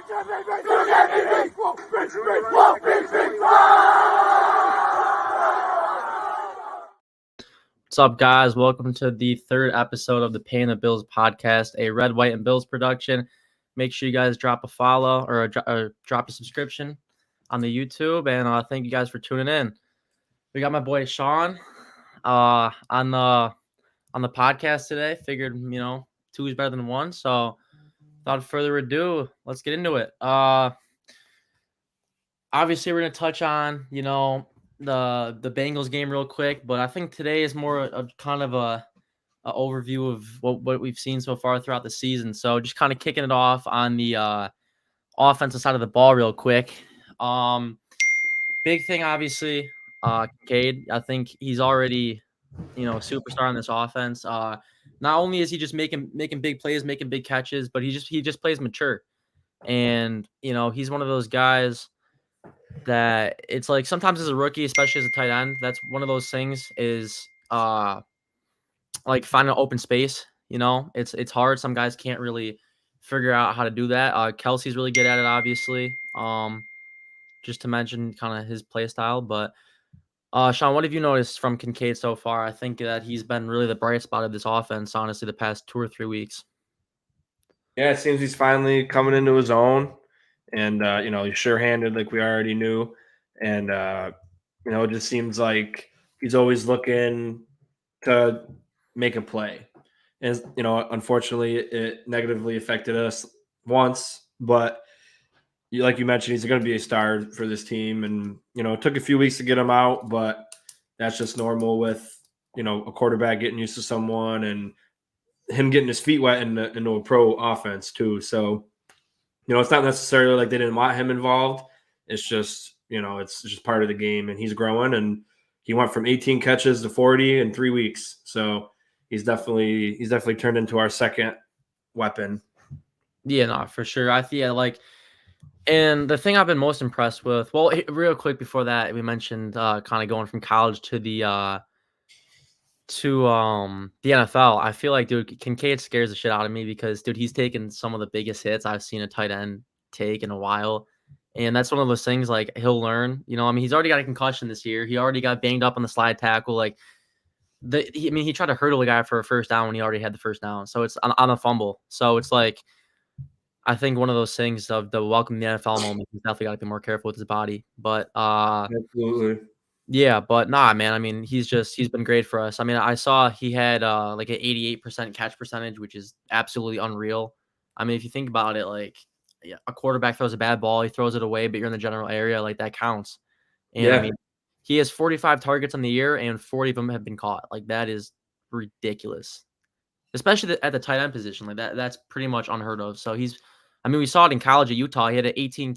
What's up, guys? Welcome to the third episode of the Paying the Bills podcast, a Red, White, and Bills production. Make sure you guys drop a follow or drop a subscription on the YouTube, and thank you guys for tuning in. We got my boy Sean on the podcast today. Figured, two is better than one. So without further ado, let's get into it. Obviously, we're gonna touch on the Bengals game real quick, but I think today is more of kind of a overview of what we've seen so far throughout the season. So just kind of kicking it off on the offensive side of the ball real quick. Big thing, obviously, Cade. I think he's already, a superstar in this offense. Not only is he just making big plays, making big catches, but he just plays mature. And, he's one of those guys that it's like sometimes as a rookie, especially as a tight end, that's one of those things is like finding an open space. It's hard. Some guys can't really figure out how to do that. Kelsey's really good at it, obviously. Just to mention kind of his play style. But Sean, what have you noticed from Kincaid so far? I think that he's been really the bright spot of this offense, honestly, the past 2 or 3 weeks. Yeah, it seems he's finally coming into his own. And, he's sure-handed like we already knew. And, it just seems like he's always looking to make a play. And, unfortunately, it negatively affected us once. But like you mentioned, he's going to be a star for this team. And, it took a few weeks to get him out, but that's just normal with, a quarterback getting used to someone and him getting his feet wet into a pro offense too. So, it's not necessarily like they didn't want him involved. It's just, it's just part of the game, and he's growing, and he went from 18 catches to 40 in 3 weeks. So he's definitely turned into our second weapon. Yeah, no, for sure. And the thing I've been most impressed with, well, real quick before that, we mentioned kind of going from college to the NFL. I feel like, dude, Kincaid scares the shit out of me because, dude, he's taken some of the biggest hits I've seen a tight end take in a while. And that's one of those things, like, he'll learn. He's already got a concussion this year. He already got banged up on the slide tackle. Like, he tried to hurdle a guy for a first down when he already had the first down. So it's on a fumble. So it's like, I think one of those things of the welcome to the NFL moment, he's definitely got to be more careful with his body. But Absolutely. yeah, but nah, man. I mean, he's been great for us. I mean, I saw he had like an 88% catch percentage, which is absolutely unreal. I mean, if you think about it, like, yeah, a quarterback throws a bad ball, he throws it away, but you're in the general area, like, that counts. And Yeah. I mean, he has 45 targets on the year, and 40 of them have been caught. Like, that is ridiculous, especially at the tight end position. Like, that's pretty much unheard of. So we saw it in college at Utah. He had an 18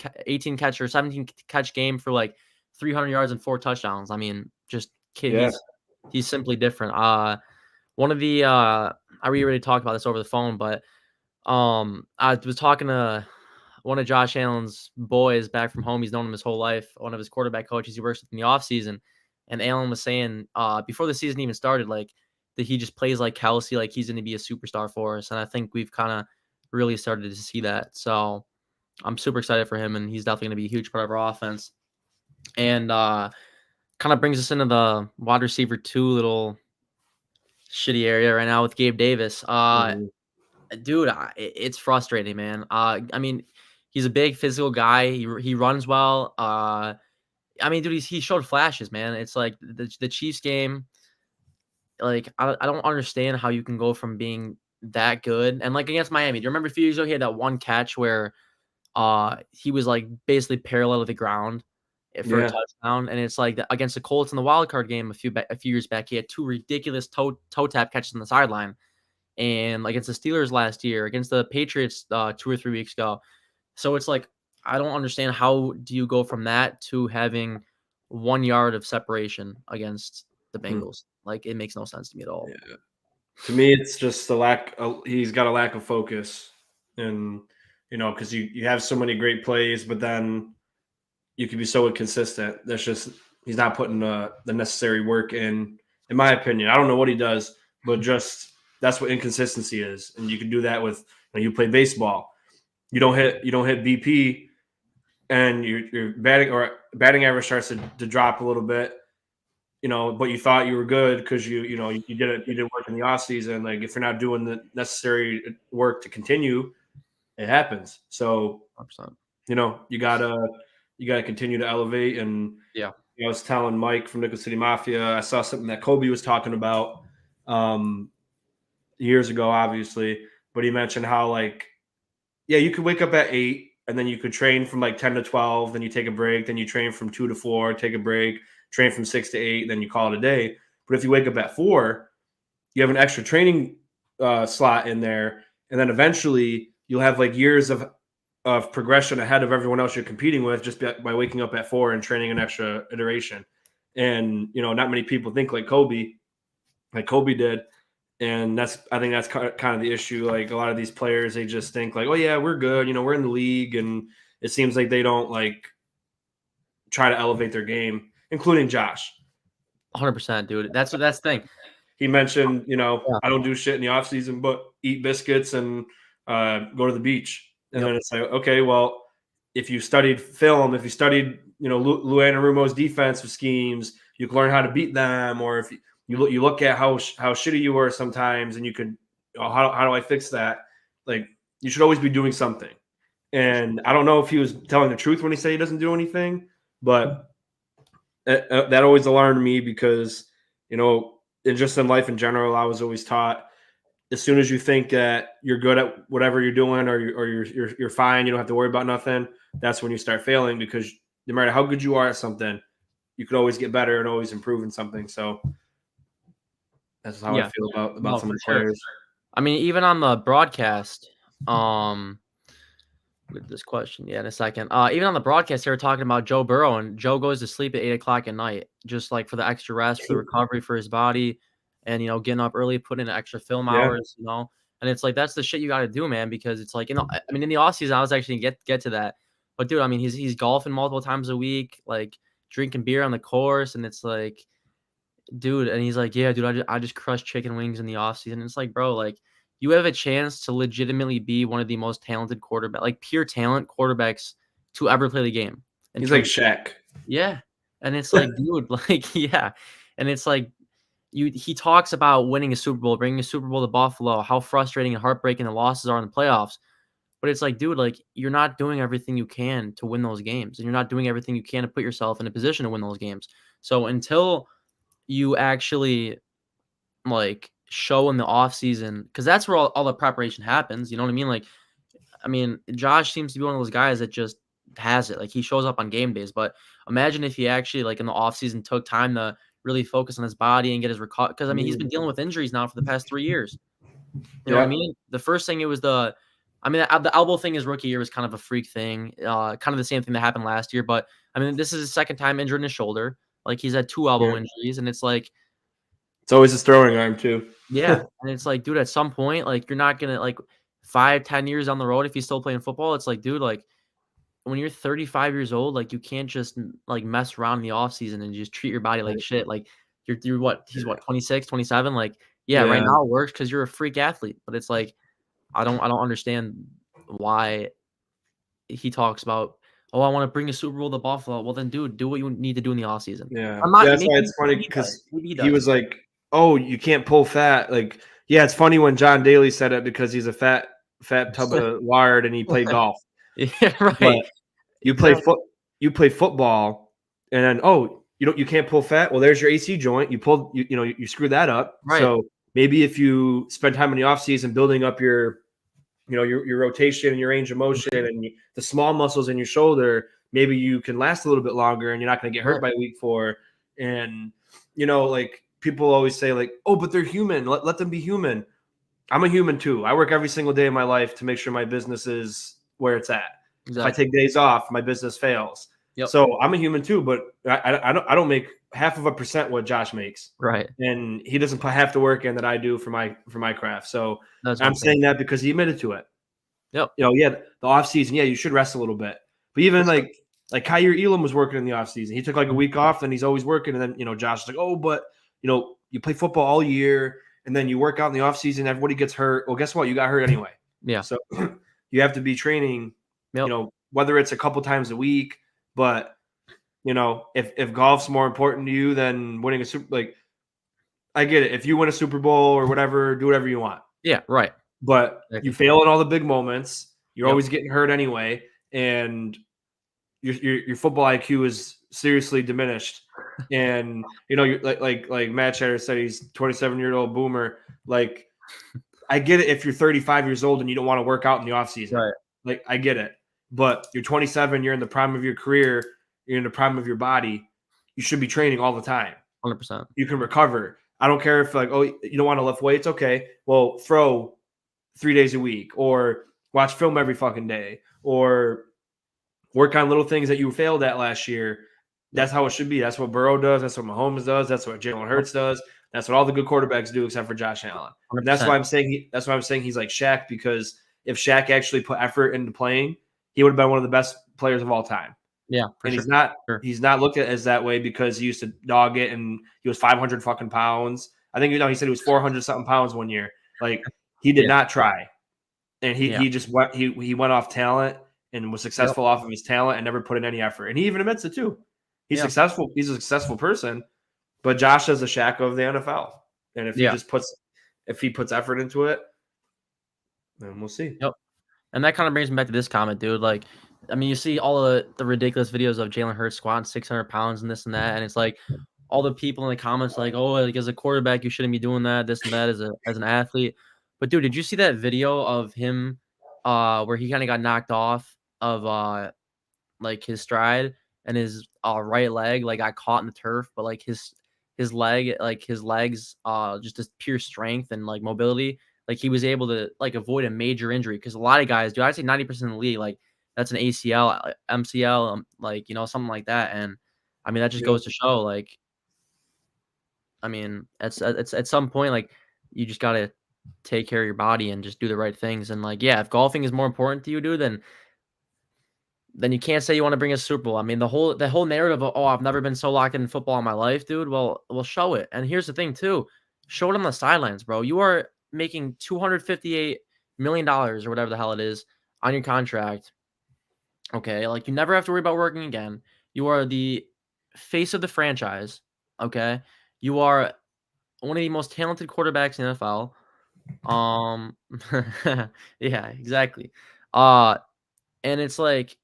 catch or 17 catch game for like 300 yards and 4 touchdowns. I mean, just kid. Yeah. He's simply different. One of the I already talked about this over the phone, but I was talking to one of Josh Allen's boys back from home. He's known him his whole life. One of his quarterback coaches he works with in the offseason. And Allen was saying before the season even started, like, that he just plays like Kelsey, like he's going to be a superstar for us. And I think we've kind of really started to see that. So I'm super excited for him, and he's definitely going to be a huge part of our offense. And kind of brings us into the wide receiver 2 little shitty area right now with Gabe Davis. Dude, it's frustrating, man. I mean, he's a big physical guy. He runs well. I mean, dude, he showed flashes, man. It's like the Chiefs game. Like, I don't understand how you can go from being that good and, like, against Miami. Do you remember a few years ago he had that one catch where he was like basically parallel to the ground for a touchdown, and it's like against the Colts in the wild card game a few years back, he had 2 ridiculous toe tap catches on the sideline, and like against the Steelers last year, against the Patriots 2 or 3 weeks ago. So it's like, I don't understand, how do you go from that to having 1 yard of separation against the Bengals? Like, it makes no sense to me at all. Yeah. To me, it's just he's got a lack of focus, and because you have so many great plays, but then you can be so inconsistent. That's just, he's not putting the necessary work in my opinion. I don't know what he does, but just that's what inconsistency is. And you can do that with, you play baseball. you don't hit BP, and your batting average starts to drop a little bit, but you thought you were good because you did work in the off season. Like if you're not doing the necessary work to continue, it happens. So 100%. you gotta continue to elevate. And Yeah. I was telling Mike from Nickel City Mafia, I saw something that Kobe was talking about um, years ago, obviously, but he mentioned how like yeah, you could wake up at 8 and then you could train from like 10 to 12, then you take a break, then you train from 2 to 4, take a break, train from 6 to 8, then you call it a day. But if you wake up at 4, you have an extra training slot in there, and then eventually you'll have like years of progression ahead of everyone else you're competing with just by waking up at 4 and training an extra iteration. And not many people think like Kobe did. And I think that's kind of the issue. Like a lot of these players, they just think like, oh yeah, we're good. We're in the league, and it seems like they don't like try to elevate their game, including Josh. 100%, dude. That's the thing. He mentioned, Yeah. I don't do shit in the off season, but eat biscuits and go to the beach. And Yep. then it's like, okay, well, if you studied film, if you studied, Lou Anarumo's defensive schemes, you can learn how to beat them. Or if you look at how shitty you were sometimes, and you could, how do I fix that? Like you should always be doing something. And I don't know if he was telling the truth when he said he doesn't do anything, but that always alarmed me because just in life in general, I was always taught as soon as you think that you're good at whatever you're doing, or you're fine, you don't have to worry about nothing. That's when you start failing, because no matter how good you are at something, you could always get better and always improve in something. So that's how I Yeah. feel about No, some for of the sure. players. I mean, even on the broadcast, with this question, yeah, in a second. Even on the broadcast, they were talking about Joe Burrow, and Joe goes to sleep at 8 o'clock at night, just like for the extra rest, for the recovery for his body, and getting up early, putting in extra film Yeah, hours. And it's like that's the shit you got to do, man, because it's like I mean, in the off season, I was actually get to that, but dude, I mean, he's golfing multiple times a week, like drinking beer on the course, and it's like, dude, and he's like, yeah, dude, I just crush chicken wings in the off season. It's like, bro, like you have a chance to legitimately be one of the most talented like pure talent quarterbacks to ever play the game in he's like terms of, Shaq. yeah. And it's like, dude, like, yeah. And it's like he talks about winning a Super Bowl, bringing a Super Bowl to Buffalo, how frustrating and heartbreaking the losses are in the playoffs. But it's like, dude, like you're not doing everything you can to win those games, and you're not doing everything you can to put yourself in a position to win those games. So until you actually like show in the off season, because that's where all the preparation happens. You know what I mean? Like, I mean, Josh seems to be one of those guys that just has it. Like he shows up on game days. But imagine if he actually like in the off season took time to really focus on his body and get his recovery. Because I mean, he's been dealing with injuries now for the past 3 years. You know what I Yeah, mean? The first thing it was I mean, the elbow thing his rookie year was kind of a freak thing, kind of the same thing that happened last year. But I mean, this is his second time injured in his shoulder. Like he's had 2 elbow yeah. injuries, and it's like, It's always his throwing arm too. yeah, and it's like, dude, at some point, like, you're not gonna like 5, 10 years down the road if he's still playing football. It's like, dude, like when you're 35 years old, like you can't just like mess around in the off season and just treat your body like shit. Like you're what? He's what, 26, 27? Like, yeah, right Yeah, now it works because you're a freak athlete. But it's like I don't understand why he talks about, oh, I want to bring a Super Bowl to Buffalo. Well, then, dude, do what you need to do in the off season. yeah. I'm not. That's Maybe, why it's funny maybe he does. because Maybe he he does. was like, "Oh, you can't pull fat." Like, yeah, it's funny when John Daly said it because he's a fat tub of lard and he played golf. Yeah, But right. you play Exactly. foot, you play football, and then you can't pull fat. Well, there's your AC joint. You screw that up. Right. So maybe if you spend time in the off season building up your rotation and your range of motion Mhm. and the small muscles in your shoulder, maybe you can last a little bit longer and you're not going to get hurt Right. by week 4. And like people always say like, oh, but they're human. Let them be human. I'm a human too. I work every single day of my life to make sure my business is where it's at. If I Exactly. take days off, my business fails. Yep. So I'm a human too, but I don't make half of a percent what Josh makes, Right. and he doesn't put half the work in that I do for my craft. So That's what I'm I'm saying. saying that because he admitted to it. Yep. Yeah, the off season, yeah, you should rest a little bit. But For even sure. like Kyrie Elam was working in the off season. He took like a Mhm. week off, and he's always working. And then Josh is like, oh, but you play football all year, and then you work out in the off season. Everybody gets hurt. Well, guess what? You got hurt anyway. Yeah. So you have to be training, Yep. whether it's a couple times a week, but if golf's more important to you than winning a super, like, I get it. If you win a Super Bowl or whatever, do whatever you want. Yeah, right. But you Exactly. fail in all the big moments. You're Yep. always getting hurt anyway, and your football IQ is seriously diminished. And you're like Matt Shatter said, he's 27-year-old boomer. Like, I get it if you're 35 years old and you don't want to work out in the off season. Right. Like, I get it. But you're 27, you're in the prime of your career, you're in the prime of your body. You should be training all the time. 100%. You can recover. I don't care if, like, oh, you don't want to lift weights. Okay, well, throw 3 days a week, or watch film every fucking day, or work on little things that you failed at last year. Yep. That's how it should be. That's what Burrow does. That's what Mahomes does. That's what Jalen Yep. Hurts does. That's what all the good quarterbacks do, except for Josh Allen. And that's 100%. why I'm saying he's like Shaq, because if Shaq actually put effort into playing, he would have been one of the best players of all time. Yeah, for And sure. he's not Sure. he's not looked at as that way because he used to dog it, and he was 500 fucking pounds. I think he said he was 400 something pounds one year. Like, he did Yeah. not try, and he Yeah. he just he went off talent and was Yep. successful off of his talent and never put in any effort. And he even admits it too. He's Yeah. successful. He's a successful person, but Josh is the Shaq of the NFL. And Yeah. if he puts effort into it, then we'll see. Yep. And that kind of brings me back to this comment, dude. Like, I mean, you see all the ridiculous videos of Jalen Hurts squatting 600 pounds and this and that, and it's like all the people in the comments like, "Oh, like as a quarterback, you shouldn't be doing that, this and that as an athlete." But dude, did you see that video of him, where he kind of got knocked off of like his stride and his right leg like got caught in the turf, but like his legs, just this pure strength and like mobility, like he was able to like avoid a major injury because a lot of guys do. I'd say 90% of the league, like that's an ACL, MCL, like something like that. And I mean that just Yep. goes to show, like, I mean, it's at some point like you just gotta take care of your body and just do the right things. And like, yeah, if golfing is more important to you, dude, then you can't say you wanna bring a Super Bowl. I mean, the whole narrative of, "Oh, I've never been so locked in football in my life," dude, well, show it. And here's the thing too, show it on the sidelines, bro. You are making $258 million or whatever the hell it is on your contract, okay? Like, you never have to worry about working again. You are the face of the franchise, okay? You are one of the most talented quarterbacks in the NFL. Um, yeah, exactly. Uh, and it's like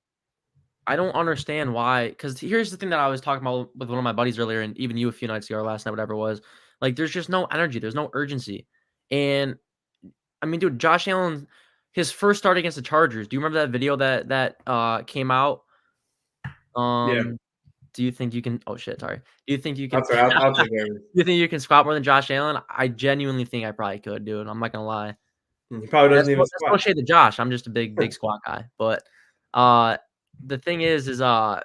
I don't understand why. Because here's the thing that I was talking about with one of my buddies earlier, and even you a few nights ago or last night, whatever it was. Like, there's just no energy, there's no urgency. And I mean, dude, Josh Allen, his first start against the Chargers. Do you remember that video that came out? Yeah. Do you think you can? Oh shit, sorry. Do you think you can? That's right. I'll take care of it. Do you think you can squat more than Josh Allen? I genuinely think I probably could, dude. I'm not gonna lie. He probably And doesn't even that's no squat. shade to Josh. I'm just a big squat guy. But uh, the thing is where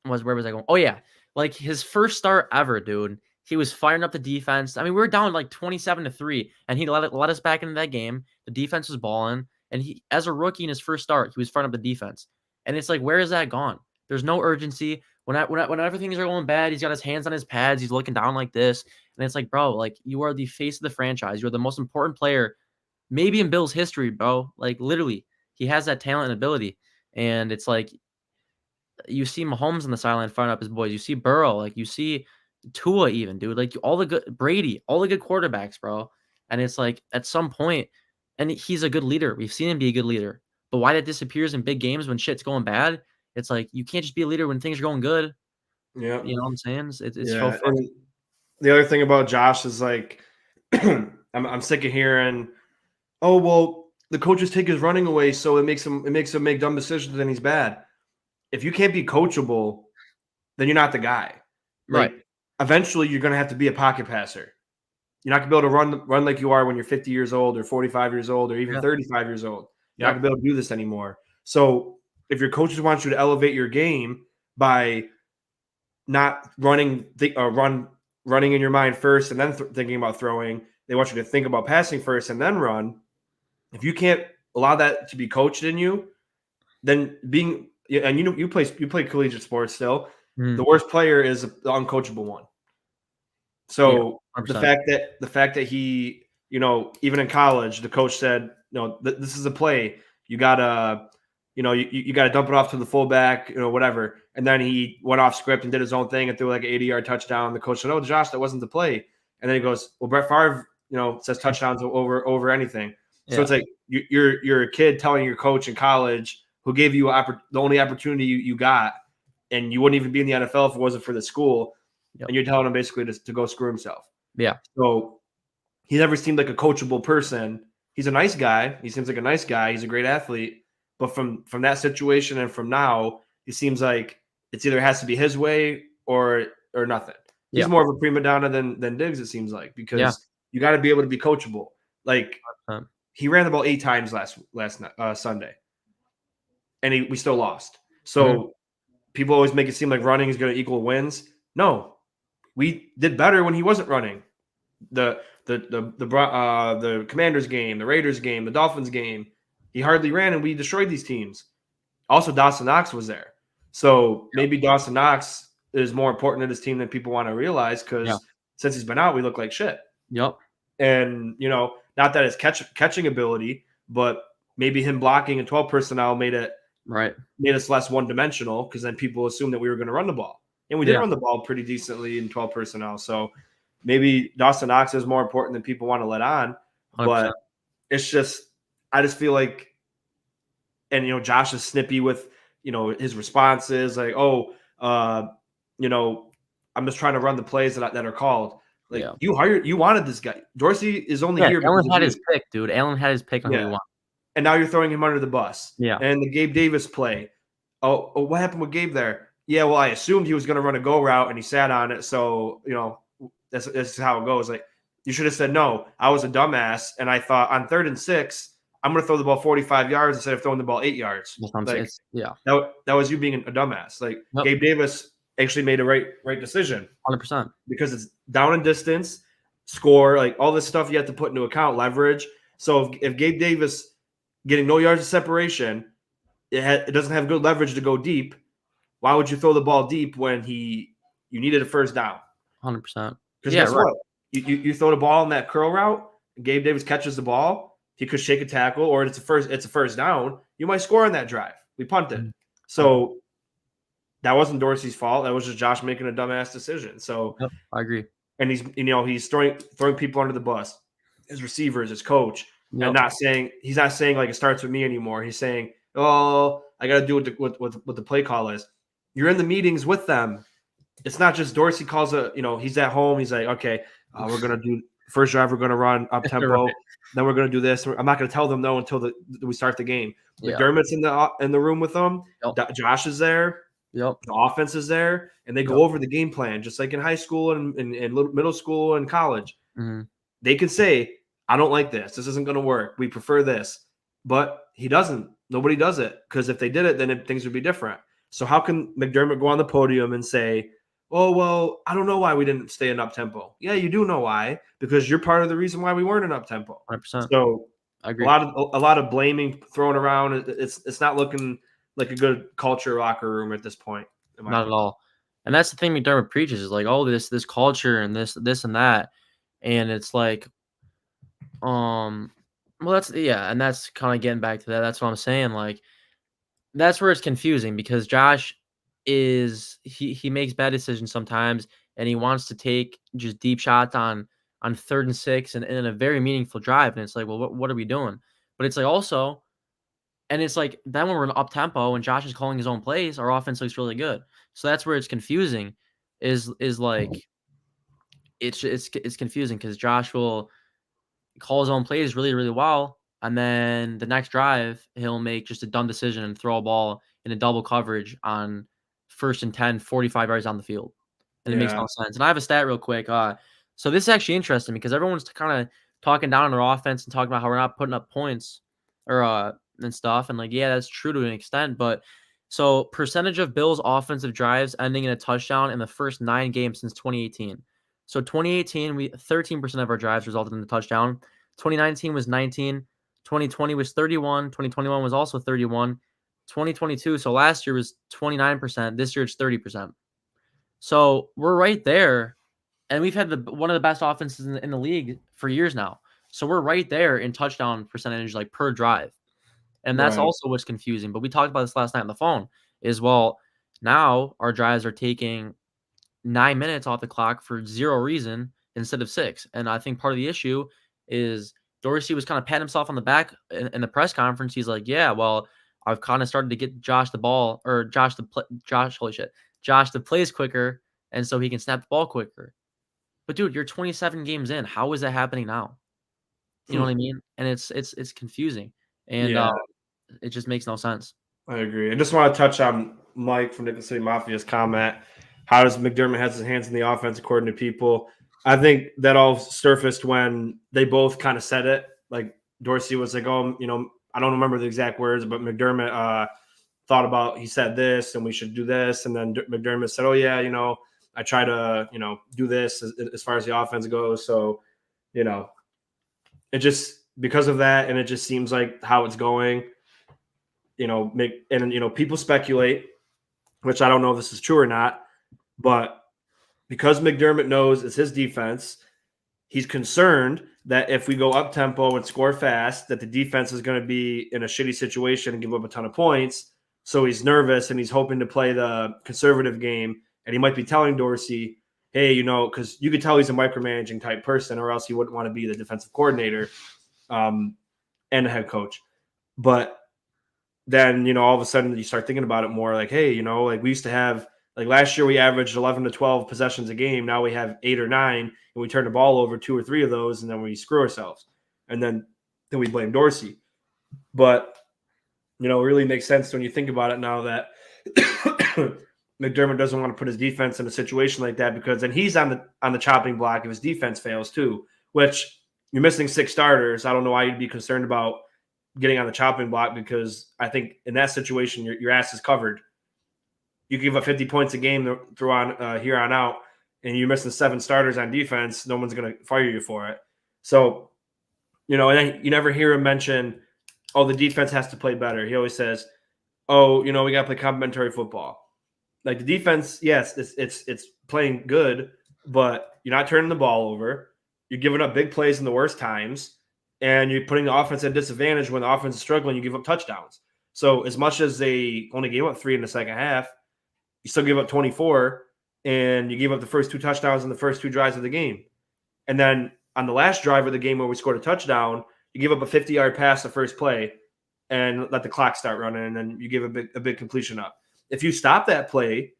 was I going? Oh yeah, like his first start ever, dude. He was firing up the defense. I mean, we were down like 27-3, and he let us back into that game. The defense was balling, and he, as a rookie in his first start, he was firing up the defense. And it's like, where is that gone? There's no urgency. Whenever things are going bad, he's got his hands on his pads. He's looking down like this, and it's like, bro, like you are the face of the franchise. You're the most important player, maybe in Bill's history, bro. Like literally, he has that talent and ability, and it's like you see Mahomes on the sideline firing up his boys. You see Burrow, like you see Tua, even dude, like all the good Brady, all the good quarterbacks, bro. And it's like at some point, and he's a good leader. We've seen him be a good leader. But why that disappears in big games when shit's going bad? It's like you can't just be a leader when things are going good. Yeah. You know what I'm saying? It's so Yeah. frustrating. And the other thing about Josh is, like, I'm sick of hearing, oh, well, the coaches take his running away, so it makes him make dumb decisions and he's bad. If you can't be coachable, then you're not the guy. Right. Like, eventually you're gonna have to be a pocket passer. You're not gonna be able to run like you are when you're 50 years old or 45 years old or even Yeah. 35 years old. You're not Yep. gonna be able to do this anymore. So if your coaches want you to elevate your game by not running in your mind first and then thinking about throwing, they want you to think about passing first and then run. If you can't allow that to be coached in you, then and you play collegiate sports still. The Mhm. worst player is the uncoachable one. Yeah. So the 100%. fact that he, even in college, the coach said, no, this is a play. You gotta, you gotta dump it off to the fullback, whatever. And then he went off script and did his own thing and threw like an 80-yard touchdown. The coach said, "Oh, Josh, that wasn't the play." And then he goes, "Well, Brett Favre, says touchdowns over anything." So Yeah. it's like you're a kid telling your coach in college who gave you the only opportunity you got, and you wouldn't even be in the NFL if it wasn't for the school, Yep. and you're telling him basically to go screw himself. Yeah. So he never seemed like a coachable person. He's a nice guy. He seems like a nice guy. He's a great athlete. But from that situation and from now, he seems like it's either has to be his way or nothing. He's Yeah. more of a prima donna than Diggs, it seems like, Yeah. because you got to be able to be coachable. Like, he ran the ball 8 times last Sunday, and we still lost. So people always make it seem like running is going to equal wins. No, we did better when he wasn't running. The Commanders game, the Raiders game, the Dolphins game, he hardly ran, and we destroyed these teams. Also, Dawson Knox was there, so maybe Dawson Knox is more important to this team than people want to realize, because since he's been out, we look like shit. Yep. And not that his catching ability, but maybe him blocking and 12 personnel made us less one dimensional, because then people assumed that we were going to run the ball, and we did run the ball pretty decently in 12 personnel. So maybe Dawson Knox is more important than people want to let on. 100%. But it's just, I just feel like, and Josh is snippy with his responses, like, "Oh, I'm just trying to run the plays that are called." Like, you wanted this guy. Dorsey is only here because Allen of had you. his pick, dude. Allen had his pick on who he wanted. And now you're throwing him under the bus. Yeah. And the Gabe Davis play. Oh, what happened with Gabe there? Yeah, well, I assumed he was going to run a go route, and he sat on it. So that's how it goes. Like, you should have said, "No, I was a dumbass, and I thought on 3rd and 6, I'm going to throw the ball 45 yards instead of throwing the ball 8 yards." Like, that was you being a dumbass. Like, Gabe Davis actually made a right decision. 100%. Because it's down in distance, score, like all this stuff you have to put into account, leverage. So if Gabe Davis getting no yards of separation, it doesn't have good leverage to go deep, why would you throw the ball deep when you needed a first down? 100%. Because guess what? You throw the ball in that curl route, and Gabe Davis catches the ball, he could shake a tackle, or it's a first down. You might score on that drive. We punted. So that wasn't Dorsey's fault. That was just Josh making a dumbass decision. So I agree. And he's throwing people under the bus, his receivers, his coach, and he's not saying like it starts with me anymore. He's saying, "Oh, I got to do what the play call is." You're in the meetings with them. It's not just Dorsey calls he's at home. He's like, "Okay, we're gonna do first drive. We're gonna run up tempo. Right. Then we're gonna do this. I'm not gonna tell them no until we start the game." McDermott's in the room with them. Josh is there. The offense is there, and they go over the game plan, just like in high school and middle school and college. Mm-hmm. They could say, "I don't like this. This isn't going to work. We prefer this." But he doesn't. Nobody does it, because if they did it, then things would be different. So how can McDermott go on the podium and say, "Oh, well, I don't know why we didn't stay in up-tempo"? Yeah, you do know why, because you're part of the reason why we weren't in up-tempo. 100%. So I agree. A lot of blaming thrown around. It's not looking like a good culture locker room at this point. Not at all. And that's the thing McDermott preaches, is like, "Oh, this culture and this and that." And it's like, well, and that's kind of getting back to that. That's what I'm saying. Like, that's where it's confusing, because Josh he makes bad decisions sometimes, and he wants to take just deep shots on 3rd and 6 and in a very meaningful drive. And it's like, well, what are we doing? But it's like also, and it's like, then when we're in up tempo and Josh is calling his own plays, our offense looks really good. So that's where it's confusing. Is like, it's confusing, because Josh will call his own plays really, really well, and then the next drive he'll make just a dumb decision and throw a ball in a double coverage on 1st and 10, 45 yards on the field, and it makes no sense. And I have a stat real quick. So this is actually interesting, because everyone's kind of talking down on our offense and talking about how we're not putting up points or and stuff. And like, yeah, that's true to an extent, but so percentage of Bills offensive drives ending in a touchdown in the first 9 games since 2018. So 2018, 13% of our drives resulted in a touchdown. 2019 was 19. 2020 was 31. 2021 was also 31. 2022, so last year, was 29%. This year it's 30%. So we're right there, and we've had one of the best offenses in the league for years now. So we're right there in touchdown percentage, like per drive. And that's Right. also what's confusing. But we talked about this last night on the phone. Is well, now our drives are taking 9 minutes off the clock for zero reason instead of six. And I think part of the issue is Dorsey was kind of patting himself on the back in the press conference. He's like, "Yeah, well, I've kind of started to get Josh the ball or Josh, holy shit, Josh the plays quicker, and so he can snap the ball quicker." But dude, you're 27 games in. How is that happening now? You know what I Hmm. mean? And it's confusing, and Yeah, it just makes no sense. I agree. I just want to touch on Mike from Nickel City Mafia's comment. How does McDermott has his hands in the offense according to people? I think that all surfaced when they both kind of said it. Like Dorsey was like, "Oh, I don't remember the exact words, but McDermott thought about he said this and we should do this," and then McDermott said, "Oh yeah, I try to do this as far as the offense goes." So you know, it just because of that, and it just seems like how it's going. People speculate, which I don't know if this is true or not, but because McDermott knows it's his defense, he's concerned that if we go up tempo and score fast, that the defense is going to be in a shitty situation and give up a ton of points. So he's nervous and he's hoping to play the conservative game. And he might be telling Dorsey, "Hey, because you could tell he's a micromanaging type person, or else he wouldn't want to be the defensive coordinator um, and the head coach." But then all of a sudden you start thinking about it more, like, hey, like we used to have, like last year we averaged 11 to 12 possessions a game. Now we have 8 or 9, and we turn the ball over 2 or 3 of those, and then we screw ourselves, and then we blame Dorsey. But it really makes sense when you think about it now that McDermott doesn't want to put his defense in a situation like that, because then he's on the chopping block if his defense fails too, which you're missing 6 starters. I don't know why you'd be concerned about getting on the chopping block, because I think in that situation your ass is covered. You give up 50 points a game through on here on out, and you're missing 7 starters on defense. No one's going to fire you for it. So and then you never hear him mention, "Oh, the defense has to play better." He always says, "Oh, we got to play complementary football." Like the defense, yes, it's playing good, but you're not turning the ball over. You're giving up big plays in the worst times, and you're putting the offense at disadvantage when the offense is struggling. You give up touchdowns. So as much as they only gave up 3 in the second half, you still give up 24, and you gave up the first 2 touchdowns in the first 2 drives of the game. And then on the last drive of the game where we scored a touchdown, you give up a 50-yard pass the first play and let the clock start running, and then you give a big completion up. If you stop that play,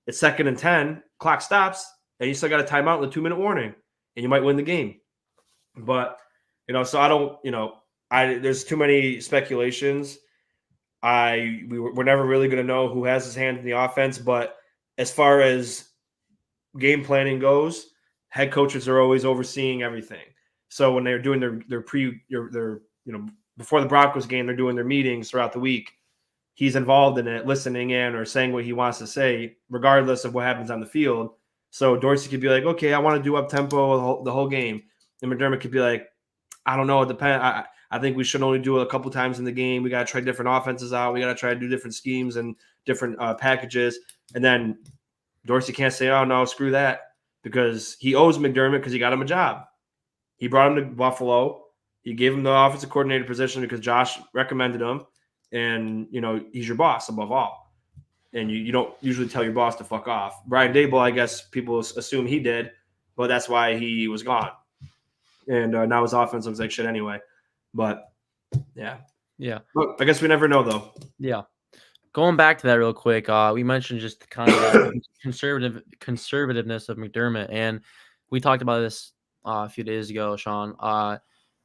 it's 2nd and 10, clock stops, and you still got a timeout with a 2-minute warning, and you might win the game. But so I don't, there's too many speculations. We're never really going to know who has his hand in the offense, but as far as game planning goes, head coaches are always overseeing everything. So when they're doing their before the Broncos game, they're doing their meetings throughout the week. He's involved in it, listening in or saying what he wants to say, regardless of what happens on the field. So Dorsey could be like, "Okay, I want to do up tempo the whole game," and McDermott could be like, "I don't know, it depends. I think we should only do it a couple times in the game. We got to try different offenses out. We got to try to do different schemes and different packages." And then Dorsey can't say, "Oh no, screw that," because he owes McDermott because he got him a job. He brought him to Buffalo. He gave him the offensive coordinator position because Josh recommended him, and he's your boss above all. And you don't usually tell your boss to fuck off. Brian Dable, I guess people assume he did, but that's why he was gone. And now his offense looks like shit anyway. But yeah, Yeah, but I guess we never know though. yeah. Going back to that real quick, we mentioned just kind of the conservativeness of McDermott, and we talked about this a few days ago, Sean.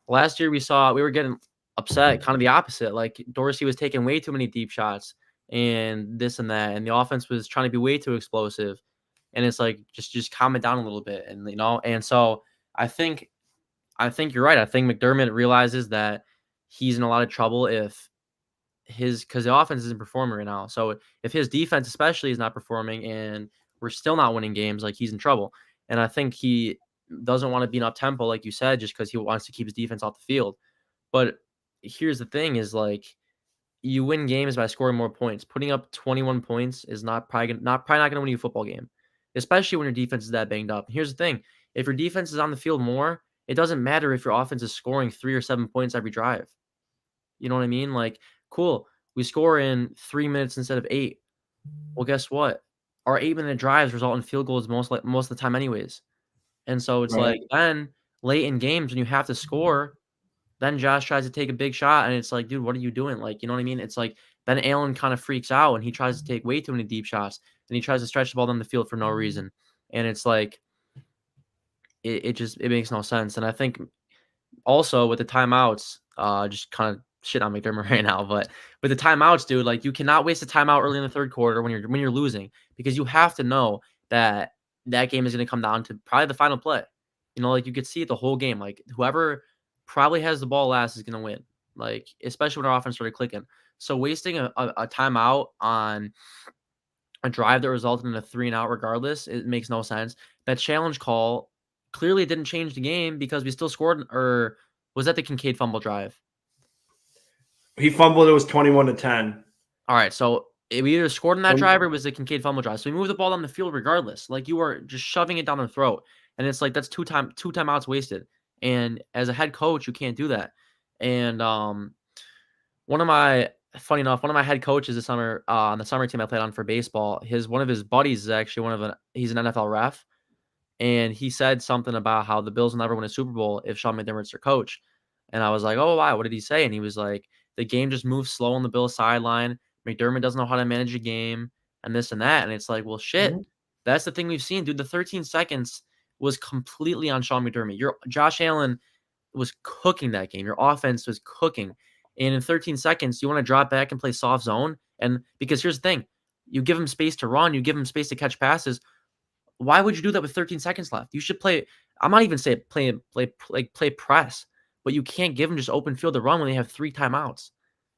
Last year we were getting upset, kind of the opposite. Like Dorsey was taking way too many deep shots and this and that, and the offense was trying to be way too explosive. And it's like just calm it down a little bit, and and so I think I think you're right. I think McDermott realizes that he's in a lot of trouble if because the offense isn't performing right now. So if his defense especially is not performing and we're still not winning games, like he's in trouble. And I think he doesn't want to be in up tempo, like you said, just because he wants to keep his defense off the field. But here's the thing: is like you win games by scoring more points. Putting up 21 points is probably not going to win you a football game, especially when your defense is that banged up. And here's the thing: if your defense is on the field more, it doesn't matter if your offense is scoring 3 or 7 points every drive. You know what I mean? Like Cool. We score in 3 minutes instead of 8. Well, guess what? Our 8-minute drives result in field goals most of the time anyways. And so it's Right. like then late in games when you have to score, then Josh tries to take a big shot and it's like, "Dude, what are you doing?" Like, you know what I mean? It's like then Allen kind of freaks out and he tries to take way too many deep shots and he tries to stretch the ball down the field for no reason. And it's like it makes no sense. And I think also with the timeouts, just kind of shit on McDermott right now, but with the timeouts, dude, like you cannot waste a timeout early in the third quarter when you're losing because you have to know that that game is going to come down to probably the final play. You know, like you could see it the whole game. Like whoever probably has the ball last is going to win. Like especially when our offense started clicking. So wasting a timeout on a drive that resulted in a 3 and out regardless, it makes no sense. That challenge call clearly didn't change the game because we still scored or was that the Kincaid fumble drive? He fumbled. It was 21-10. Alright, so we either scored on that drive or it was the Kincaid fumble drive. So we moved the ball down the field regardless. Like, you are just shoving it down their throat, and it's like, that's 2 timeouts wasted, and as a head coach, you can't do that. And, one of my funny enough, one of my head coaches this summer, on the summer team I played on for baseball, one of his buddies is actually he's an NFL ref, and he said something about how the Bills will never win a Super Bowl if Sean McDermott's their coach. And I was like, "Oh, why? What did he say?" And he was like, "The game just moves slow on the Bills sideline. McDermott doesn't know how to manage a game, and this and that." And it's like, well, shit. Mhm. That's the thing we've seen, dude. The 13 seconds was completely on Sean McDermott. Your Josh Allen was cooking that game. Your offense was cooking. And in 13 seconds, you want to drop back and play soft zone. And because here's the thing, you give him space to run, you give him space to catch passes. Why would you do that with 13 seconds left? You should play. I'm not even saying play press, but you can't give them just open field to run when they have 3 timeouts.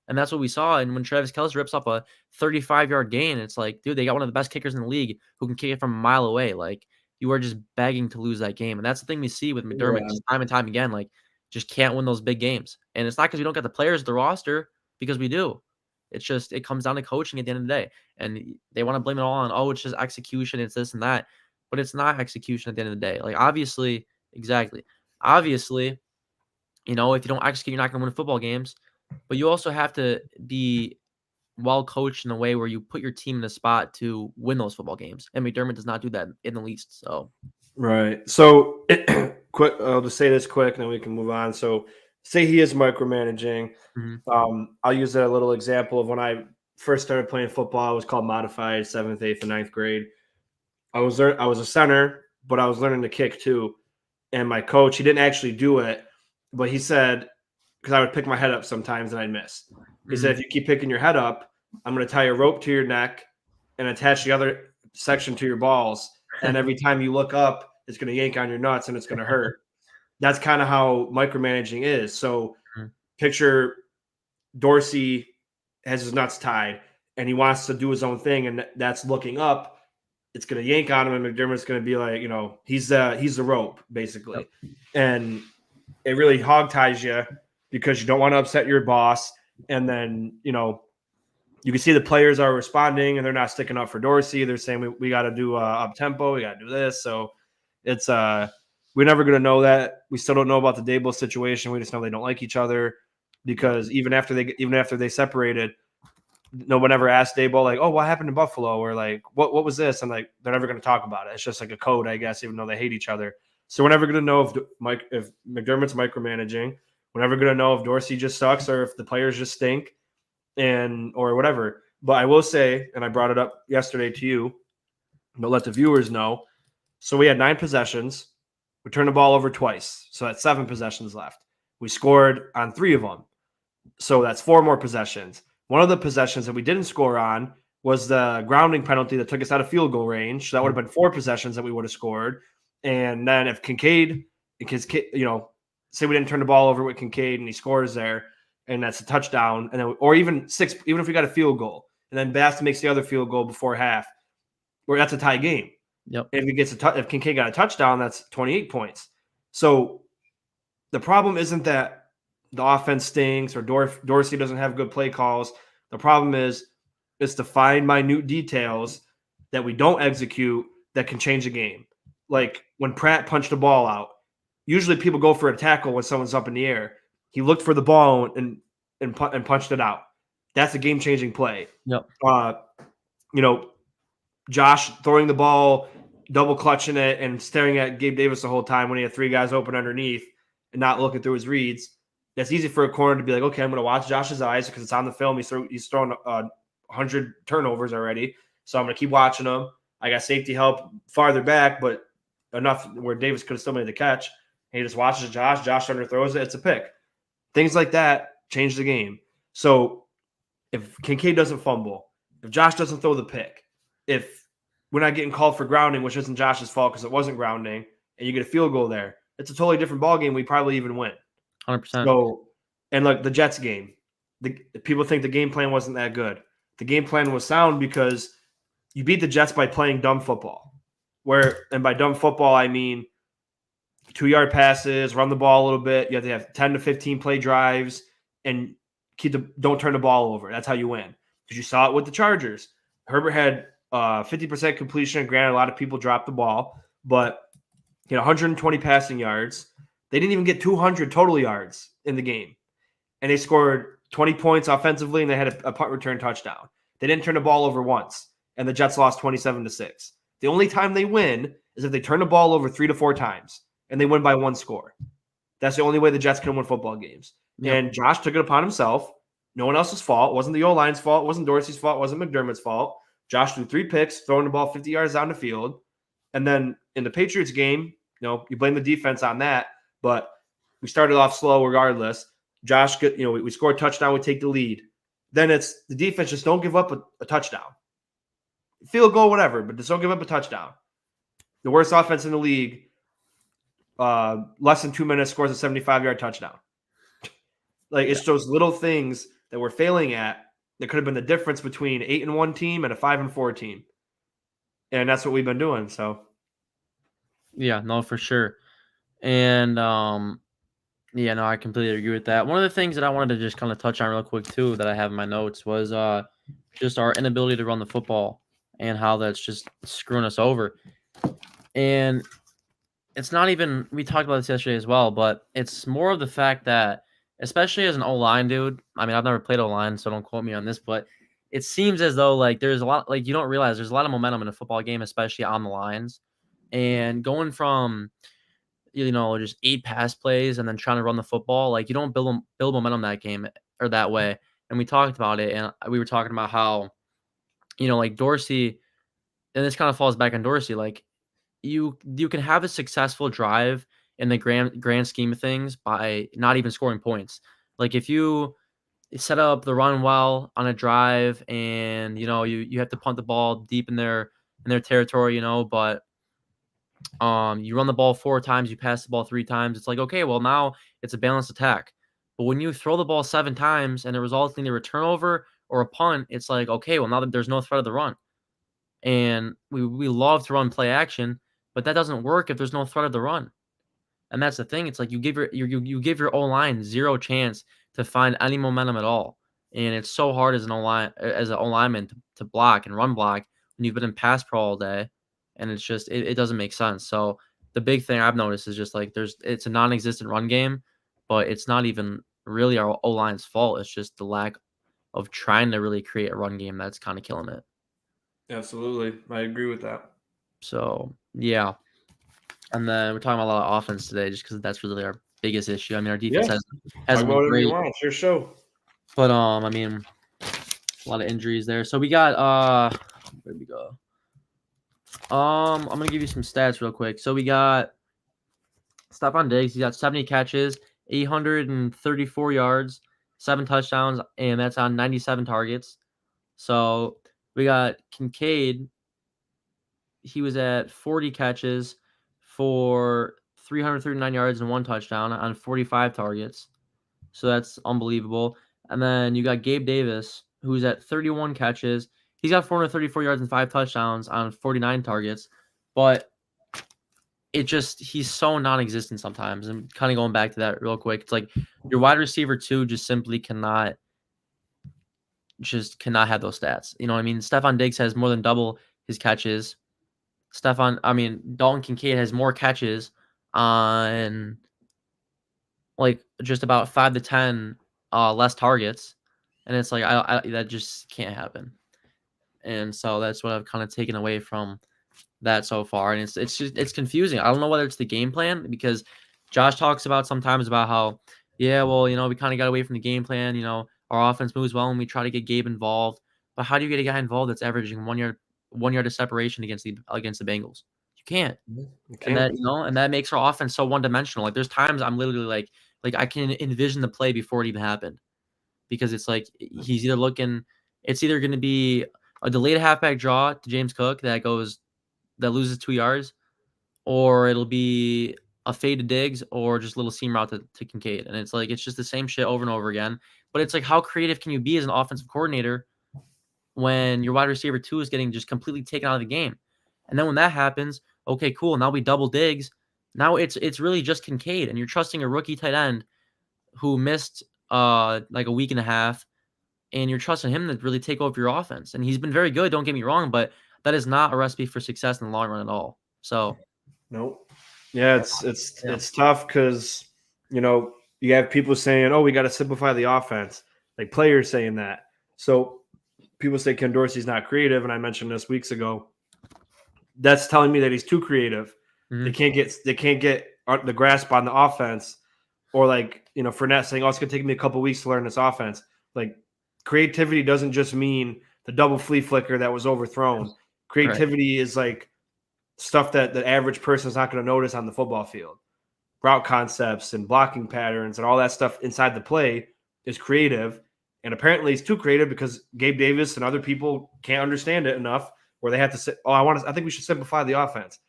And that's what we saw. And when Travis Kelce rips up a 35-yard gain, it's like, dude, they got one of the best kickers in the league who can kick it from a mile away. Like, you are just begging to lose that game. And that's the thing we see with McDermott Yeah. just time and time again. Like, just can't win those big games. And it's not because we don't get the players, the roster, because we do. It's just, it comes down to coaching at the end of the day. And they want to blame it all on, oh, it's just execution, it's this and that. But it's not execution at the end of the day. Like, obviously, exactly. Obviously, if you don't execute, you're not going to win football games. But you also have to be well coached in a way where you put your team in a spot to win those football games. And McDermott does not do that in the least. So, Right. So, quick. I'll just say this quick, and then we can move on. So, say he is micromanaging. mhm, I'll use a little example of when I first started playing football. It was called modified 7th, 8th, and 9th grade. I was a center, but I was learning to kick too. And my coach, he didn't actually do it, but he said, because I would pick my head up sometimes and I'd miss. He said, mhm, if you keep picking your head up, I'm going to tie a rope to your neck and attach the other section to your balls. And every time you look up, it's going to yank on your nuts and it's going to hurt. That's kind of how micromanaging is. So mhm, picture Dorsey has his nuts tied and he wants to do his own thing, and that's looking up. It's going to yank on him, and McDermott's going to be like, he's the rope yep, basically, and it really hog ties you because you don't want to upset your boss. And then you can see the players are responding and they're not sticking up for Dorsey. They're saying we got to do up tempo, we got to do this. So it's we're never going to know that. We still don't know about the Dable situation. We just know they don't like each other because even after they separated, no one ever asked Dable like, oh, what happened in Buffalo, or like what was this, and like they're never going to talk about it. It's just like a code, I guess, even though they hate each other. So we're never going to know if McDermott's micromanaging. We're never going to know if Dorsey just sucks or if the players just stink and or whatever. But I will say, and I brought it up yesterday to you, but let the viewers know. So we had 9 possessions. We turned the ball over twice. So that's 7 possessions left. We scored on 3 of them. So that's 4 more possessions. One of the possessions that we didn't score on was the grounding penalty that took us out of field goal range. So that would have been 4 possessions that we would have scored. And then if Kincaid, because say we didn't turn the ball over with Kincaid and he scores there, and that's a touchdown, and then or even 6, even if we got a field goal, and then Bass makes the other field goal before half, where that's a tie game. yep, If he gets if Kincaid got a touchdown, that's 28 points. So the problem isn't that the offense stinks or Dorsey doesn't have good play calls. The problem is it's to find minute details that we don't execute that can change a game. Like when Pratt punched the ball out, usually people go for a tackle when someone's up in the air. He looked for the ball and punched it out. That's a game-changing play. Yep. Uh, you know, Josh throwing the ball, double clutching it, and staring at Gabe Davis the whole time when he had three guys open underneath and not looking through his reads. That's easy for a corner to be like, okay, I'm going to watch Josh's eyes because it's on the film. He's thrown 100 turnovers already, so I'm going to keep watching him. I got safety help farther back, but enough where Davis could have still made the catch. And he just watches Josh. Josh underthrows it. It's a pick. Things like that change the game. So if Kincaid doesn't fumble, if Josh doesn't throw the pick, if we're not getting called for grounding, which isn't Josh's fault because it wasn't grounding, and you get a field goal there, it's a totally different ball game. We probably even win. 100%. So, and look, the Jets game, the people think the game plan wasn't that good. The game plan was sound because you beat the Jets by playing dumb football. And by dumb football, I mean 2-yard passes, run the ball a little bit. You have to have 10 to 15 play drives and don't turn the ball over. That's how you win. Because you saw it with the Chargers. Herbert had 50% completion. Granted, a lot of people dropped the ball, but he had 120 passing yards. They didn't even get 200 total yards in the game. And they scored 20 points offensively, and they had a punt return touchdown. They didn't turn the ball over once, and the Jets lost 27-6. The only time they win is if they turn the ball over 3 to 4 times, and they win by one score. That's the only way the Jets can win football games. Yep. And Josh took it upon himself. No one else's fault. It wasn't the O-line's fault. It wasn't Dorsey's fault. It wasn't McDermott's fault. Josh threw 3 picks, throwing the ball 50 yards down the field. And then in the Patriots game, you blame the defense on that, but we started off slow regardless. Josh, we score a touchdown, we take the lead. Then it's the defense, just don't give up a touchdown. Field goal, whatever, but just don't give up a touchdown. The worst offense in the league, less than 2 minutes, scores a 75-yard touchdown. It's those little things that we're failing at that could have been the difference between 8-1 team and a 5-4 team. And that's what we've been doing. So, yeah, no, for sure. And yeah, no, I completely agree with that. One of the things that I wanted to just kind of touch on real quick too that I have in my notes was just our inability to run the football and how that's just screwing us over. And it's not even, we talked about this yesterday as well, but it's more of the fact that, especially as an O-line dude, I mean, I've never played O-line, so don't quote me on this, but it seems as though there's a lot, you don't realize there's a lot of momentum in a football game, especially on the lines. And going from just 8 pass plays and then trying to run the football, you don't build momentum that game or that way. And we talked about it, and we were talking about how, Dorsey, and this kind of falls back on Dorsey, you can have a successful drive in the grand scheme of things by not even scoring points. If you set up the run well on a drive and you have to punt the ball deep in their territory, but you run the ball 4 times, you pass the ball 3 times. It's okay, well, now it's a balanced attack. But when you throw the ball 7 times and the result is either a turnover or a punt, it's okay, well, now that there's no threat of the run. And we love to run play action, but that doesn't work if there's no threat of the run. And that's the thing. It's you give your O-line 0 chance to find any momentum at all. And it's so hard as an O-lineman to block and run block when you've been in pass pro all day. And it's just it doesn't make sense. So the big thing I've noticed is just it's a non-existent run game, but it's not even really our O-line's fault. It's just the lack of trying to really create a run game that's kind of killing it. absolutely. I agree with that. So, yeah. And then we're talking about a lot of offense today just because that's really our biggest issue. I mean, our defense hasn't been great. It's your show. But, I mean, a lot of injuries there. So we got, where'd we go? I'm going to give you some stats real quick. So we got Stephon Diggs. He got 70 catches, 834 yards, 7 touchdowns, and that's on 97 targets. So we got Kincaid. He was at 40 catches for 339 yards and 1 touchdown on 45 targets. So that's unbelievable. And then you got Gabe Davis, who's at 31 catches. He's got 434 yards and 5 touchdowns on 49 targets. But he's so non-existent sometimes. And kind of going back to that real quick, it's your wide receiver 2 just simply cannot have those stats. You know what I mean? Stephon Diggs has more than double his catches. Dalton Kincaid has more catches on just about 5 to 10 less targets. and it's like I that just can't happen. And so that's what I've kind of taken away from that so far, and it's just it's confusing. I don't know whether it's the game plan because Josh talks about sometimes about how yeah, well, we kind of got away from the game plan. Our offense moves well, and we try to get Gabe involved. But how do you get a guy involved that's averaging 1 yard of separation against the Bengals? You can't, You and can't. that makes our offense so one dimensional. Like there's times I'm literally like I can envision the play before it even happened because it's like he's either looking, it's either going to be a delayed halfback draw to James Cook that loses 2 yards, or it'll be a fade to Diggs or just a little seam route to Kincaid. And it's like it's just the same shit over and over again. But it's like how creative can you be as an offensive coordinator when your wide receiver 2 is getting just completely taken out of the game? And then when that happens, okay, cool. Now we double Diggs. Now it's really just Kincaid, and you're trusting a rookie tight end who missed like a week and a half, and you're trusting him to really take over your offense. And he's been very good, don't get me wrong, but that is not a recipe for success in the long run at all. So, Nope. Yeah, it's yeah. it's tough because you have people saying, "Oh, we got to simplify the offense," like players saying that. So people say Ken Dorsey's not creative, and I mentioned this weeks ago. That's telling me that he's too creative. They Mhm. can't get the grasp on the offense, or like Fournette saying, "Oh, it's gonna take me a couple weeks to learn this offense." Like creativity doesn't just mean the double flea flicker that was overthrown. Right. Creativity is like stuff that the average person is not going to notice on the football field. Route concepts and blocking patterns and all that stuff inside the play is creative. And apparently it's too creative because Gabe Davis and other people can't understand it enough where they have to say, "Oh, I think we should simplify the offense."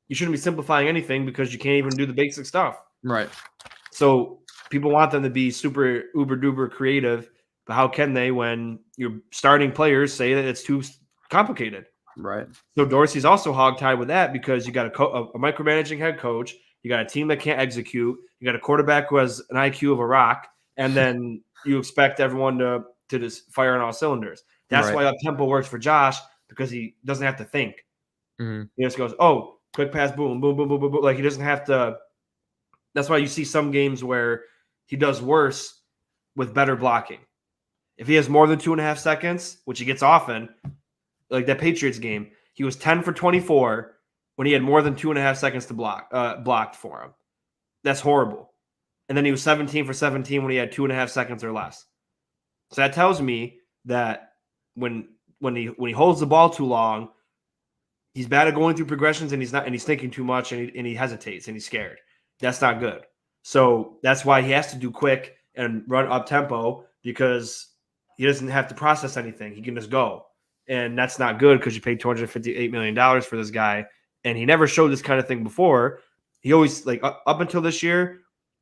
You shouldn't be simplifying anything because you can't even do the basic stuff. Right. So people want them to be super uber duper creative, but how can they when your starting players say that it's too complicated? Right. So Dorsey's also hogtied with that because you got a micromanaging head coach, you got a team that can't execute, you got a quarterback who has an IQ of a rock, and then you expect everyone to just fire on all cylinders. That's Right. why up tempo works for Josh because he doesn't have to think. Mhm. He just goes, "Oh, quick pass, boom, boom, boom, boom, boom, boom." Like he doesn't have to. That's why you see some games where he does worse with better blocking. If he has more than 2.5 seconds, which he gets often, like that Patriots game, he was 10 for 24 when he had more than 2.5 seconds to blocked for him. That's horrible. And then he was 17 for 17 when he had 2.5 seconds or less. So that tells me that when he holds the ball too long, he's bad at going through progressions and he's thinking too much and he hesitates and he's scared. That's not good. So that's why he has to do quick and run up tempo because he doesn't have to process anything. He can just go. And that's not good because you paid $258 million for this guy. And he never showed this kind of thing before. He always, like, up until this year,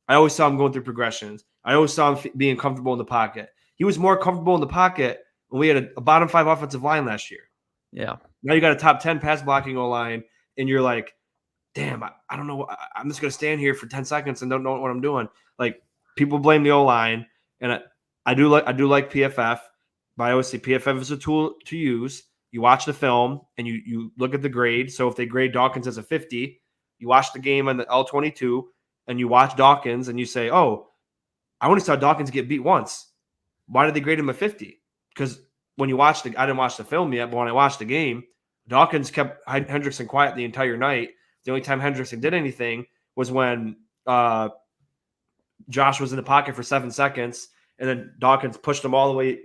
I always saw him going through progressions. I always saw him being comfortable in the pocket. He was more comfortable in the pocket when we had a bottom 5 offensive line last year. Yeah. Now you got a top 10 pass blocking O line, and you're like, damn, I don't know. I'm just going to stand here for 10 seconds and don't know what I'm doing. Like, people blame the O line, and I do like PFF, but I always say PFF is a tool to use. You watch the film and you look at the grade. So if they grade Dawkins as a 50, you watch the game on the L22 and you watch Dawkins and you say, oh, I only saw Dawkins get beat once. Why did they grade him a 50? Because when you watch I didn't watch the film yet, but when I watched the game, Dawkins kept Hendrickson quiet the entire night. The only time Hendrickson did anything was when Josh was in the pocket for 7 seconds, and then Dawkins pushed him all the way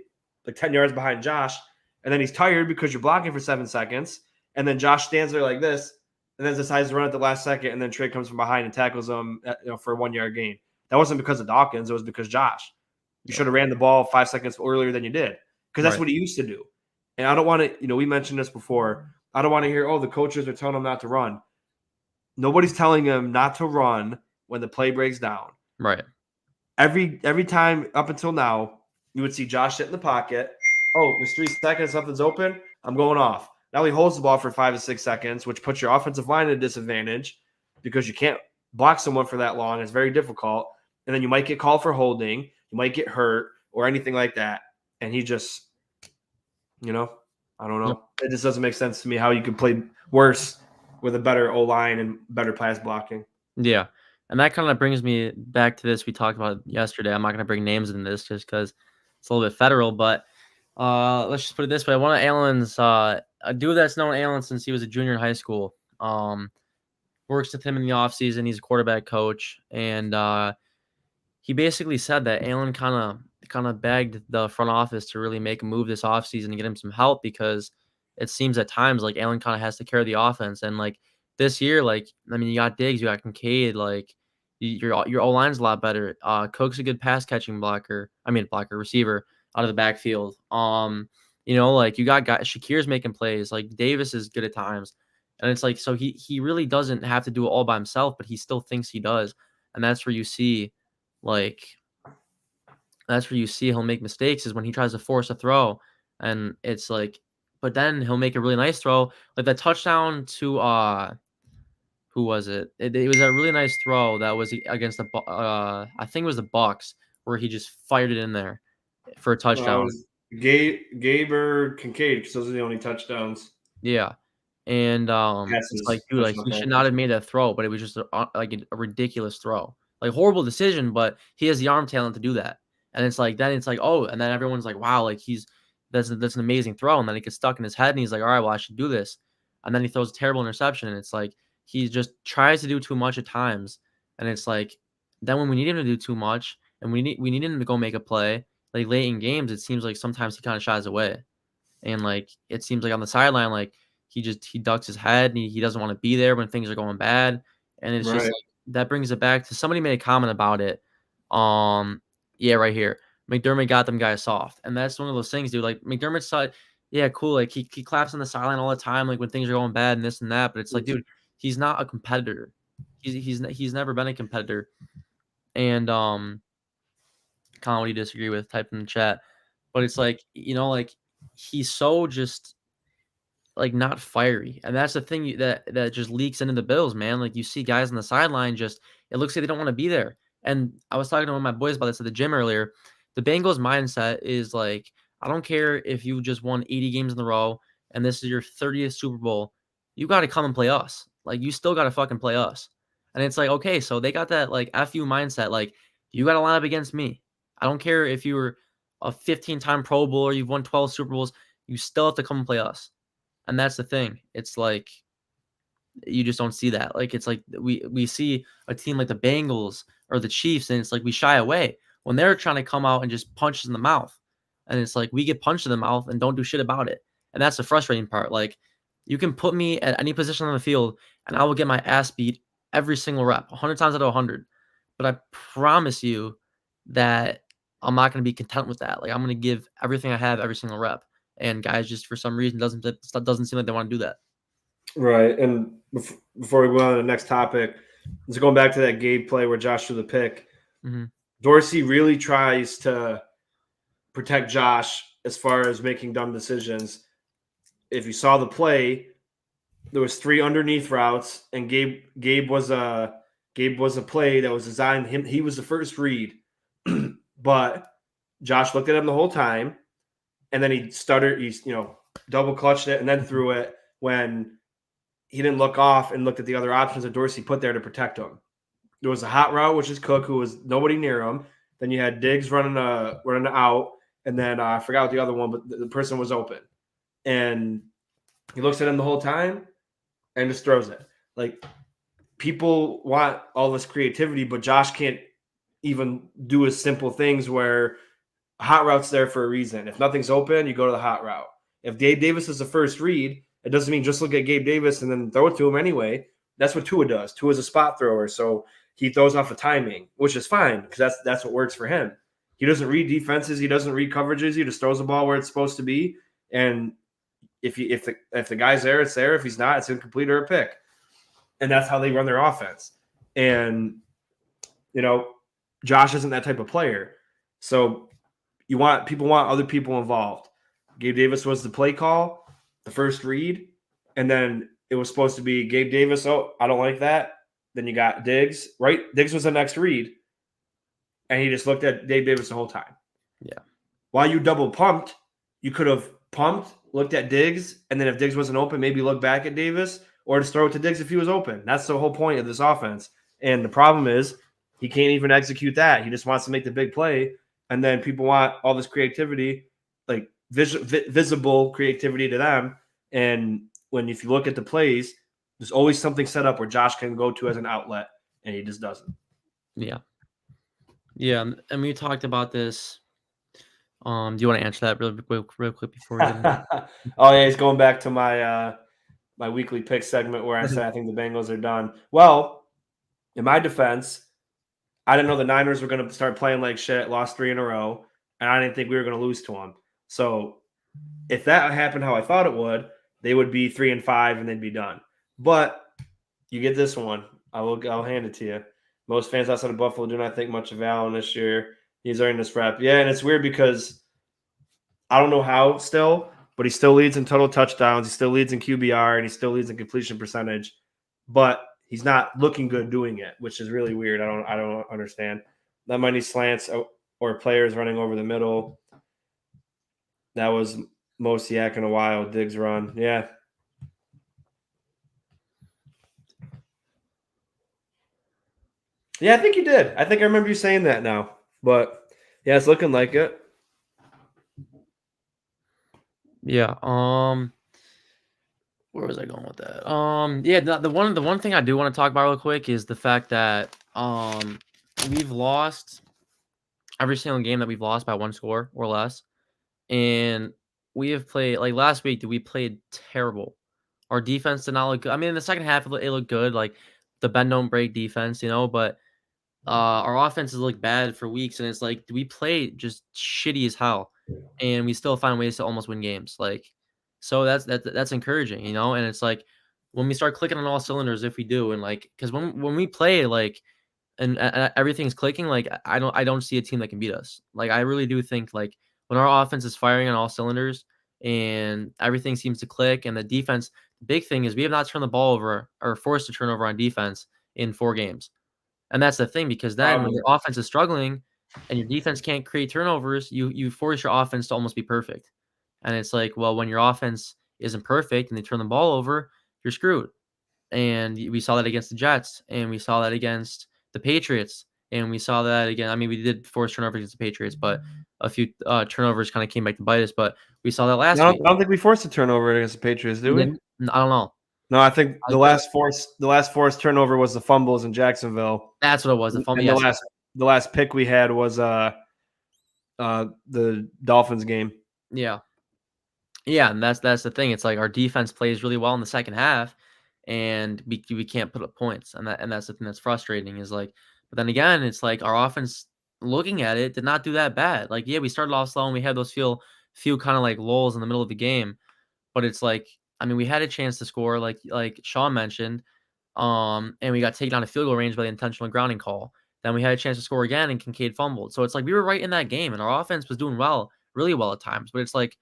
like 10 yards behind Josh. And then he's tired because you're blocking for 7 seconds. And then Josh stands there like this and then decides to run at the last second. And then Trey comes from behind and tackles him for a 1 yard gain. That wasn't because of Dawkins. It was because Josh. You Yeah. should have ran the ball 5 seconds earlier than you did because that's Right. what he used to do. And I don't want to, we mentioned this before. I don't want to hear, oh, the coaches are telling him not to run. Nobody's telling him not to run when the play breaks down. Right. Every time up until now, you would see Josh sit in the pocket. Oh, there's 3 seconds, something's open. I'm going off. Now he holds the ball for 5 to 6 seconds, which puts your offensive line at a disadvantage because you can't block someone for that long. It's very difficult. And then you might get called for holding, you might get hurt or anything like that. And he just, I don't Yep. know. It just doesn't make sense to me how you could play worse with a better O line and better pass blocking. Yeah. And that kind of brings me back to this we talked about yesterday. I'm not going to bring names in this just because it's a little bit federal, but let's just put it this way. One of Allen's a dude that's known Allen since he was a junior in high school. Works with him in the offseason. He's a quarterback coach, and he basically said that Allen kind of begged the front office to really make a move this offseason to get him some help because it seems at times like Allen kind of has to carry the offense. And like this year, like I mean, you got Diggs, you got Kincaid, like your O line's a lot better. Cook's a good pass catching blocker. I mean, blocker receiver out of the backfield. Like you got guys. Shakir's making plays. Like Davis is good at times, and it's like so he really doesn't have to do it all by himself, but he still thinks he does, and that's where you see like that's where you see he'll make mistakes is when he tries to force a throw, and it's like but then he'll make a really nice throw, like that touchdown to, who was it? It was a really nice throw that was against I think it was the Bucks, where he just fired it in there for a Well, it touchdown. was Gabe or Kincaid because those are the only touchdowns. Yeah. And, it's like, Passes, dude, like, touchdown he should not passes. have made that throw, but it was just a ridiculous throw. Like, horrible decision, but he has the arm talent to do that. And it's like then it's like, "Oh," and then everyone's like, "Wow, like, that's an amazing throw," and then it gets stuck in his head, and he's like, "Alright, well, I should do this." And then he throws a terrible interception, and it's like, he just tries to do too much at times, and it's like, then when we need him to do too much, and we need him to go make a play, like, late in games, it seems like sometimes he kinda shies away. And, like, it seems like on the sideline, like, he ducks his head, and he doesn't wanna be there when things are going bad, and it's just Right. like that brings it back to somebody made a comment about it. Um, yeah, right here. McDermott got them guys soft, and that's one of those things, dude, like, McDermott's side yeah, cool, like, he claps on the sideline all the time, like, when things are going bad and this and that, but it's like, dude, he's not a competitor. He's never been a competitor, and, kinda what do you disagree with? Type in the chat. But it's like, like, he's so just like, not fiery, and that's the thing that just leaks into the Bills, man, like, you see guys on the sideline just it looks like they don't wanna be there, and I was talking to one of my boys about this at the gym earlier. The Bengals mindset is like, "I don't care if you just won 80 games in a row and this is your 30th Super Bowl, you gotta come and play us. Like, you still gotta fucking play us." And it's like, okay, so they got that, like, F you mindset, like, "You gotta line up against me. I don't care if you were a 15-time Pro Bowler, you've won 12 Super Bowls, you still have to come and play us." And that's the thing. It's like you just don't see that. Like it's like we see a team like the Bengals or the Chiefs, and it's like we shy away when they're trying to come out and just punch us in the mouth. And it's like we get punched in the mouth and don't do shit about it. And that's the frustrating part. Like you can put me at any position on the field and I will get my ass beat every single rep, 100 times out of 100. But I promise you that I'm not going to be content with that. Like I'm going to give everything I have every single rep. And guys just for some reason doesn't seem like they want to do that. Right. And before we go on to the next topic, just going back to that Gabe play where Josh threw the pick. Mhm. Dorsey really tries to protect Josh as far as making dumb decisions. If you saw the play, there was 3 underneath routes, and Gabe was a play that was designed him. He was the first read, but Josh looked at him the whole time, and then he stuttered. He's double clutched it and then threw it when he didn't look off and looked at the other options that Dorsey put there to protect him. There was a hot route, which is Cook, who was nobody near him. Then you had Diggs running out, and then I forgot the other one, but the person was open, and he looks at him the whole time and just throws it. Like people want all this creativity, but Josh can't even do as simple things where hot route's there for a reason. If nothing's open, you go to the hot route. If Gabe Davis is the first read, it doesn't mean just look at Gabe Davis and then throw it to him anyway. That's what Tua does. Tua's a spot thrower, so he throws off the timing, which is fine because that's what works for him. He doesn't read defenses, he doesn't read coverages, he just throws the ball where it's supposed to be. And if the guy's there, it's there. If he's not, it's incomplete or a pick. And that's how they run their offense. And Josh isn't that type of player. So people want other people involved. Gabe Davis was the play call, the first read, and then it was supposed to be Gabe Davis. Oh, I don't like that. Then you got Diggs, right? Diggs was the next read, and he just looked at Gabe Davis the whole time. Yeah. While you double pumped, you could have pumped, looked at Diggs, and then if Diggs wasn't open, maybe look back at Davis or just throw it to Diggs if he was open. That's the whole point of this offense. And the problem is he can't even execute that. He just wants to make the big play. and then people want all this creativity, like visible creativity to them. And if you look at the plays, there's always something set up where Josh can go to as an outlet, and he just doesn't. Yeah. Yeah, and we talked about this. Do you want to answer that real quick before we get into Oh yeah, he's going back to my weekly pick segment where I said I think the Bengals are done. Well, in my defense, I didn't know the Niners were going to start playing like shit, lost 3 in a row, and I didn't think we were going to lose to them. So if that happened how I thought it would, they would be 3-5 and they'd be done. But you get this one. I'll hand it to you. Most fans outside of Buffalo do not think much of Allen this year. He's earned this rep. Yeah, and it's weird because I don't know how still, but he still leads in total touchdowns. He still leads in QBR, and he still leads in completion percentage. But he's not looking good doing it, which is really weird. I don't understand. Not many slants or players running over the middle. That was most yak in a while. Diggs run. Yeah. Yeah, I think you did. I think I remember you saying that now. But yeah, it's looking like it. Yeah. Where was I going with that? Yeah, the one thing I do want to talk about real quick is the fact that we've lost every single game that we've lost by one score or less, and we have played like last week. We played terrible. Our defense did not look good. I mean, in the second half, it looked good, like the bend don't break defense, but our offenses look bad for weeks, and it's like we play just shitty as hell, and we still find ways to almost win games. Like, so that's encouraging, And it's like when we start clicking on all cylinders, if we do, and like because when we play like and everything's clicking, like I don't see a team that can beat us. Like I really do think like when our offense is firing on all cylinders and everything seems to click, and the defense, the big thing is we have not turned the ball over or forced to turn over on defense in 4 games. And that's the thing, because then when Probably. your offense is struggling and your defense can't create turnovers, you force your offense to almost be perfect. And it's like, well, when your offense isn't perfect and they turn the ball over, you're screwed. And we saw that against the Jets, and we saw that against the Patriots, and we saw that again. I mean, we did force turnovers against the Patriots, but a few turnovers kind of came back to bite us. But we saw that last week. I don't think we forced a turnover against the Patriots, do We we? didn't. I don't know. No, I think I, the last forced turnover was the fumbles in Jacksonville, that's what it was. The fumble. and Yes. the last pick we had was the Dolphins game. Yeah. Yeah, and that's the thing. It's like our defense plays really well in the second half, and we can't put up points, and that's the thing that's frustrating. Is like, but then again, it's like our offense, looking at it, did not do that bad. Like, yeah, we started off slow and we had those few kind of like lulls in the middle of the game, but it's like, I mean, we had a chance to score, like Sean mentioned, and we got taken out of field goal range by the intentional grounding call. Then we had a chance to score again, and Kincaid fumbled. So it's like we were right in that game, and our offense was doing well, really well at times. But it's like,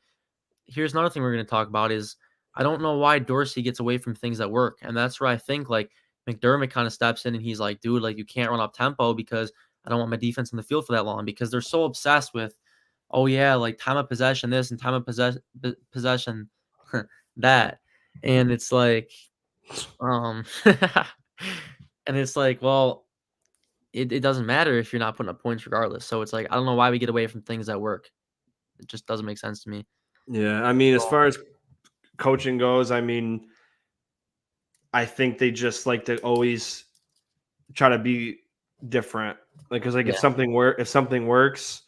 here's another thing we're going to talk about is I don't know why Dorsey gets away from things that work. And that's where I think like McDermott kind of steps in and he's like, dude, like you can't run up tempo because I don't want my defense in the field for that long, because they're so obsessed with, oh yeah, like time of possession this and time of possession that. And it's like, and it's like, well, it doesn't matter if you're not putting up points regardless. So it's like, I don't know why we get away from things that work. It just doesn't make sense to me. Yeah, I mean, as So, far as coaching goes, I mean, I think they just like to always try to be different. Like, because like yeah, if something works,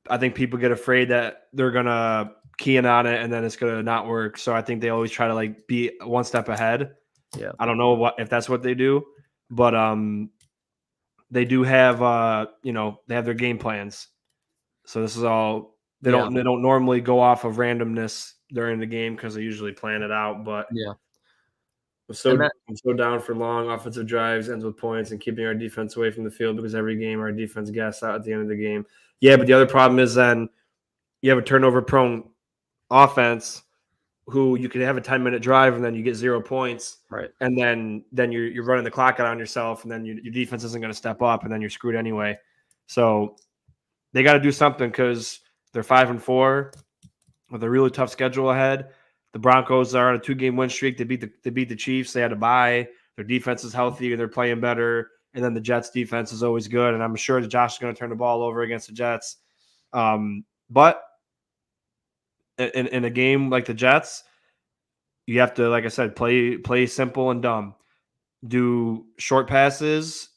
I think people get afraid that they're gonna key in on it and then it's gonna not work. So I think they always try to like be one step ahead. yeah, I don't know if that's what they do, but they do have they have their game plans. So this is all yeah, they don't normally go off of randomness during the game because they usually plan it out. But yeah. And that I'm so down for long offensive drives, ends with points, and keeping our defense away from the field because every game our defense gas out at the end of the game. Yeah, but the other problem is then you have a turnover prone offense who you could have a 10-minute drive and then you get 0 points. right. And then you're running the clock out on yourself, and then your defense isn't going to step up, and then you're screwed anyway. So they got to do something because they're 5-4 with a really tough schedule ahead. The Broncos are on a 2-game win streak. They beat the Chiefs. They had to bye. Their defense is healthy and they're playing better. and then the Jets defense is always good, and I'm sure that Josh is going to turn the ball over against the Jets. But in a game like the Jets, you have to, like I said, play simple and dumb. Do short passes.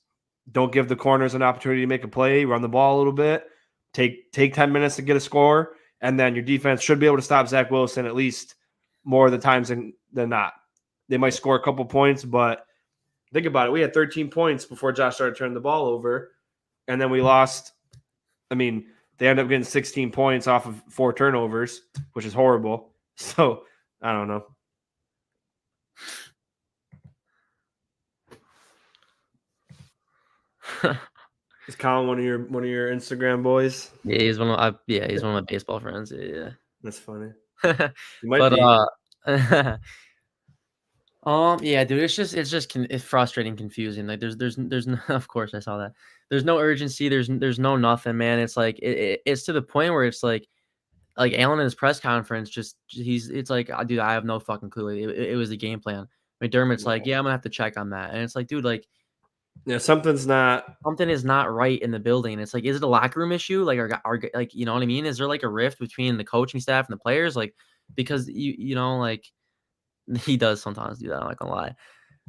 Don't give the corners an opportunity to make a play. Run the ball a little bit. Take 10 minutes to get a score, and then your defense should be able to stop Zach Wilson at least more of the times than not. They might score a couple points, but think about it. We had 13 points before Josh started turning the ball over, and then we lost. I mean, they ended up getting 16 points off of 4 turnovers, which is horrible. So I don't know. Is Colin one of your Instagram boys? Yeah, he's one of my baseball friends. Yeah, That's funny. yeah. You might But be. yeah, dude, it's frustrating, confusing. Like there's no, of course I saw that. There's no urgency. There's no nothing, man. It's like it's to the point where it's like Allen in his press conference, it's like, dude, I have no fucking clue. It was the game plan. McDermott's like, yeah, I'm gonna have to check on that, and it's like, dude, like Yeah, something's not. something is not right in the building. It's like, is it a locker room issue? Like, like, you know what I mean? Is there like a rift between the coaching staff and the players? Like, because you know, like he does sometimes do that. I'm not gonna lie,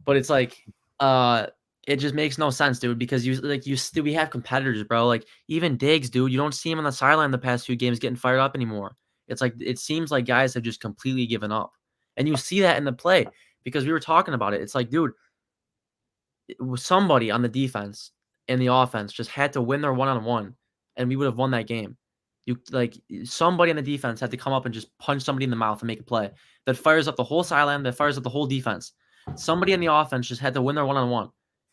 but it's like, uh, it just makes no sense, dude. Because you still we have competitors, bro. Like even Diggs, dude, you don't see him on the sideline the past few games getting fired up anymore. It's like it seems like guys have just completely given up, and you see that in the play because we were talking about it. It's like, dude, somebody on the defense and the offense just had to win their one-on-one, and we would have won that game. Somebody on the defense had to come up and just punch somebody in the mouth and make a play that fires up the whole sideline, that fires up the whole defense. Somebody on the offense just had to win their one-on-one,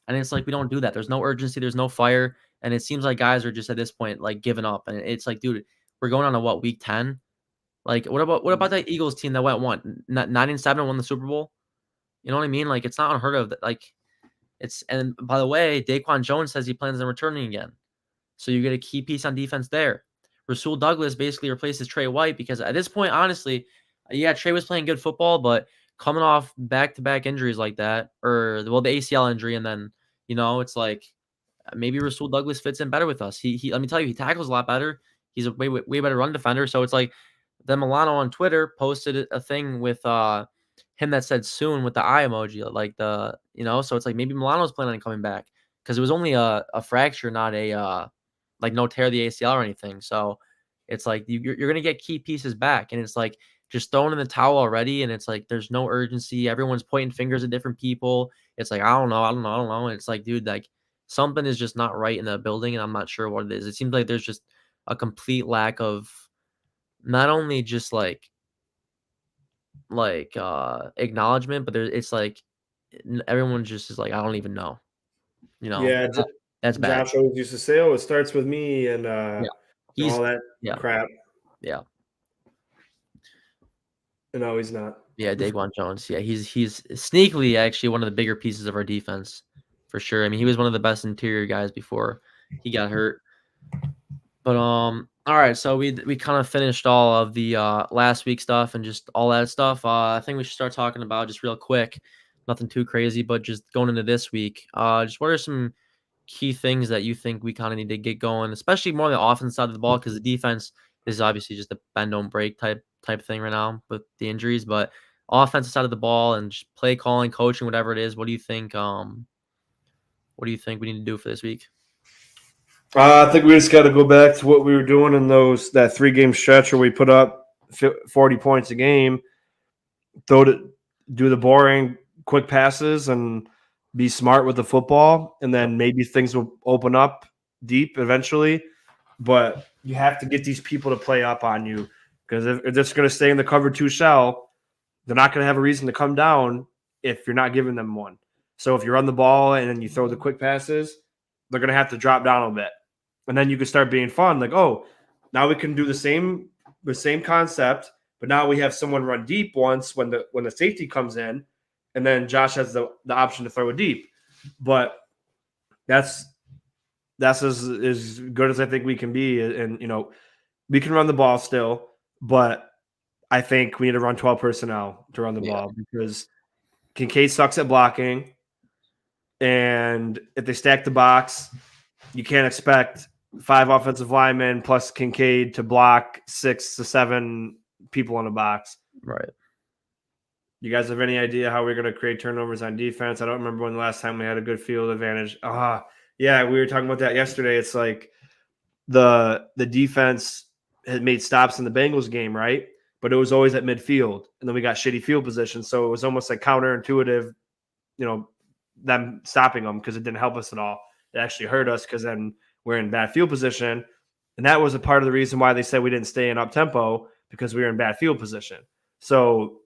and it's like we don't do that. There's no urgency, there's no fire, and it seems like guys are just at this point like giving up. And it's like, dude, we're going on to what, week 10? Like, what about that Eagles team that went 9-7 won the Super Bowl? You know what I mean? Like, it's not unheard of that. Like, and by the way, Daquan Jones says he plans on returning again. So you get a key piece on defense there. Rasul Douglas basically replaces Trey White because at this point, honestly, yeah, Trey was playing good football, but coming off back-to-back injuries like that, or well, the ACL injury, and then it's like maybe Rasul Douglas fits in better with us. He let me tell you, he tackles a lot better. He's a way better run defender. So it's like then Milano on Twitter posted a thing with him that said soon with the eye emoji, like so it's like maybe Milano's planning on coming back because it was only a fracture, not a like no tear of the ACL or anything. So it's like you're gonna get key pieces back, and it's like just throwing in the towel already, and it's like there's no urgency. Everyone's pointing fingers at different people. It's like I don't know. And it's like, dude, like something is just not right in the building, and I'm not sure what it is. It seems like there's just a complete lack of not only just acknowledgement, but it's like everyone just is like, I don't even know, Yeah, that's bad. Josh always used to say, "Oh, it starts with me," and Yeah. He's all that yeah, crap. yeah. No, he's not. Yeah, Daquan Jones. Yeah, he's sneakily actually one of the bigger pieces of our defense for sure. I mean, he was one of the best interior guys before he got hurt. But all right, so we kind of finished all of the last week stuff and just all that stuff. I think we should start talking about just real quick, nothing too crazy, but just going into this week. Just what are some key things that you think we kind of need to get going, especially more on the offense side of the ball, because the defense is obviously just a bend don't break type thing right now with the injuries. But offensive side of the ball and just play calling, coaching, whatever it is, what do you think? What do you think we need to do for this week? I think we just got to go back to what we were doing in that 3-game stretch where we put up 40 points a game. Do the boring quick passes and be smart with the football, and then maybe things will open up deep eventually. But you have to get these people to play up on you, because if they're just going to stay in the cover 2 shell, they're not going to have a reason to come down if you're not giving them one. So if you run the ball and then you throw the quick passes, they're going to have to drop down a bit. And then you can start being fun. Like, oh, now we can do the same concept, but now we have someone run deep once when the safety comes in, and then Josh has the option to throw it deep. But that's as good as I think we can be. And we can run the ball still, but I think we need to run 12 personnel to run the Yeah. ball, because Kincaid sucks at blocking, And if they stack the box, you can't expect 5 offensive linemen plus Kincaid to block 6 to 7 people in a box. Right. You guys have any idea how we're going to create turnovers on defense? I don't remember when the last time we had a good field advantage. Yeah, we were talking about that yesterday. It's like the defense had made stops in the Bengals game, right? But it was always at midfield, and then we got shitty field position, so it was almost like counterintuitive, them stopping them because it didn't help us at all. It actually hurt us because then we're in bad field position, and that was a part of the reason why they said we didn't stay in up tempo because we were in bad field position. So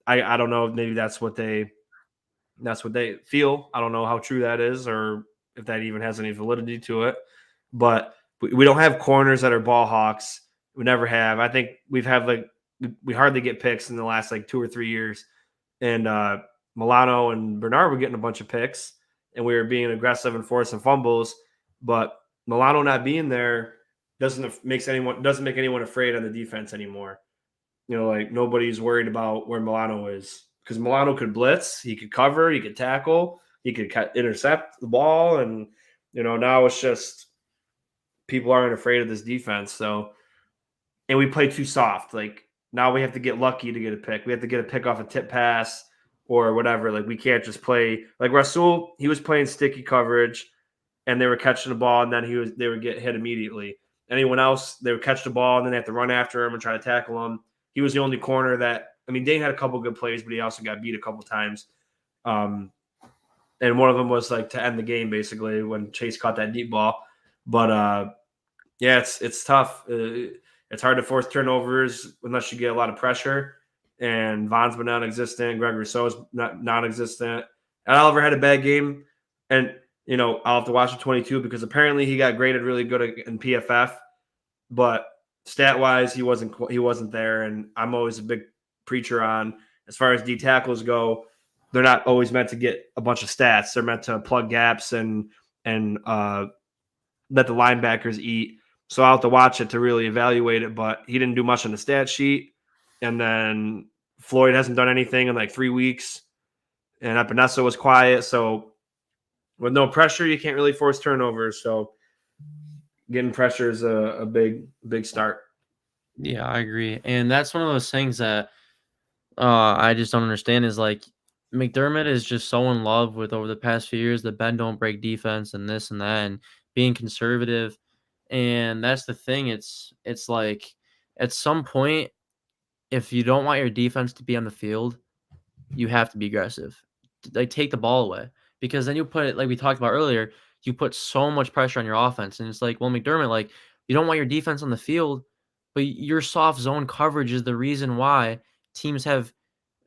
I don't know, maybe that's what they feel. I don't know how true that is or if that even has any validity to it. But we don't have corners that are ball hawks. We never have. I think we hardly get picks in the last like 2 or 3 years. And Milano and Bernard were getting a bunch of picks, and we were being aggressive and forcing fumbles. But Milano not being there doesn't make anyone afraid on the defense anymore. Like nobody's worried about where Milano is because Milano could blitz, he could cover, he could tackle, he could intercept the ball, and now it's just people aren't afraid of this defense. So, and we play too soft. Like now we have to get lucky to get a pick. We have to get a pick off a tip pass or whatever. Like we can't just play like Rasul. He was playing sticky coverage, and they were catching the ball, and then they would get hit immediately. Anyone else, they would catch the ball, and then they have to run after him and try to tackle him. He was the only corner that. I mean, Dane had a couple good plays, but he also got beat a couple times. And one of them was like to end the game, basically, when Chase caught that deep ball. But yeah, it's tough. It's hard to force turnovers unless you get a lot of pressure. And Vaughn's been non-existent. Greg Rousseau's non-existent. And Oliver had a bad game, and I'll have to watch the 22 because apparently he got graded really good in PFF, but stat-wise he wasn't there. And I'm always a big preacher on as far as D tackles go. They're not always meant to get a bunch of stats. They're meant to plug gaps and let the linebackers eat. So I'll have to watch it to really evaluate it, but he didn't do much on the stat sheet. And then Floyd hasn't done anything in like 3 weeks. And Epinesa was quiet. So with no pressure, you can't really force turnovers. So getting pressure is a big start. Yeah, I agree. And that's one of those things that I just don't understand is like McDermott is just so in love with over the past few years the bend don't break defense and this and that and being conservative. And that's the thing. It's like at some point, if you don't want your defense to be on the field, you have to be aggressive. Like take the ball away. Because then you put it like we talked about earlier, you put so much pressure on your offense. And it's like, well, McDermott, like you don't want your defense on the field, but your soft zone coverage is the reason why teams have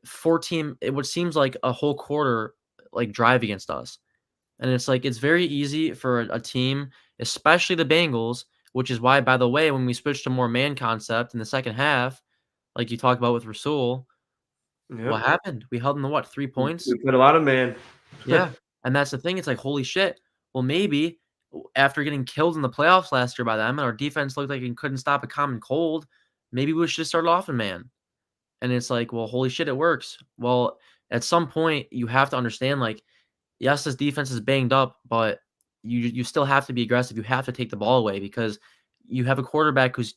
14 what seems like a whole quarter like drive against us. And it's like it's very easy for a team, especially the Bengals, which is why, by the way, when we switched to more man concept in the second half, like you talked about with Rasul, what Yep. happened? We held them to what, 3 points? We put a lot of man. Yeah. And that's the thing. It's like, holy shit. Well, maybe after getting killed in the playoffs last year by them, and our defense looked like it couldn't stop a common cold, maybe we should start off in man. And it's like, well, holy shit, it works. Well, at some point, you have to understand, like, yes, this defense is banged up, but you still have to be aggressive. You have to take the ball away because you have a quarterback who's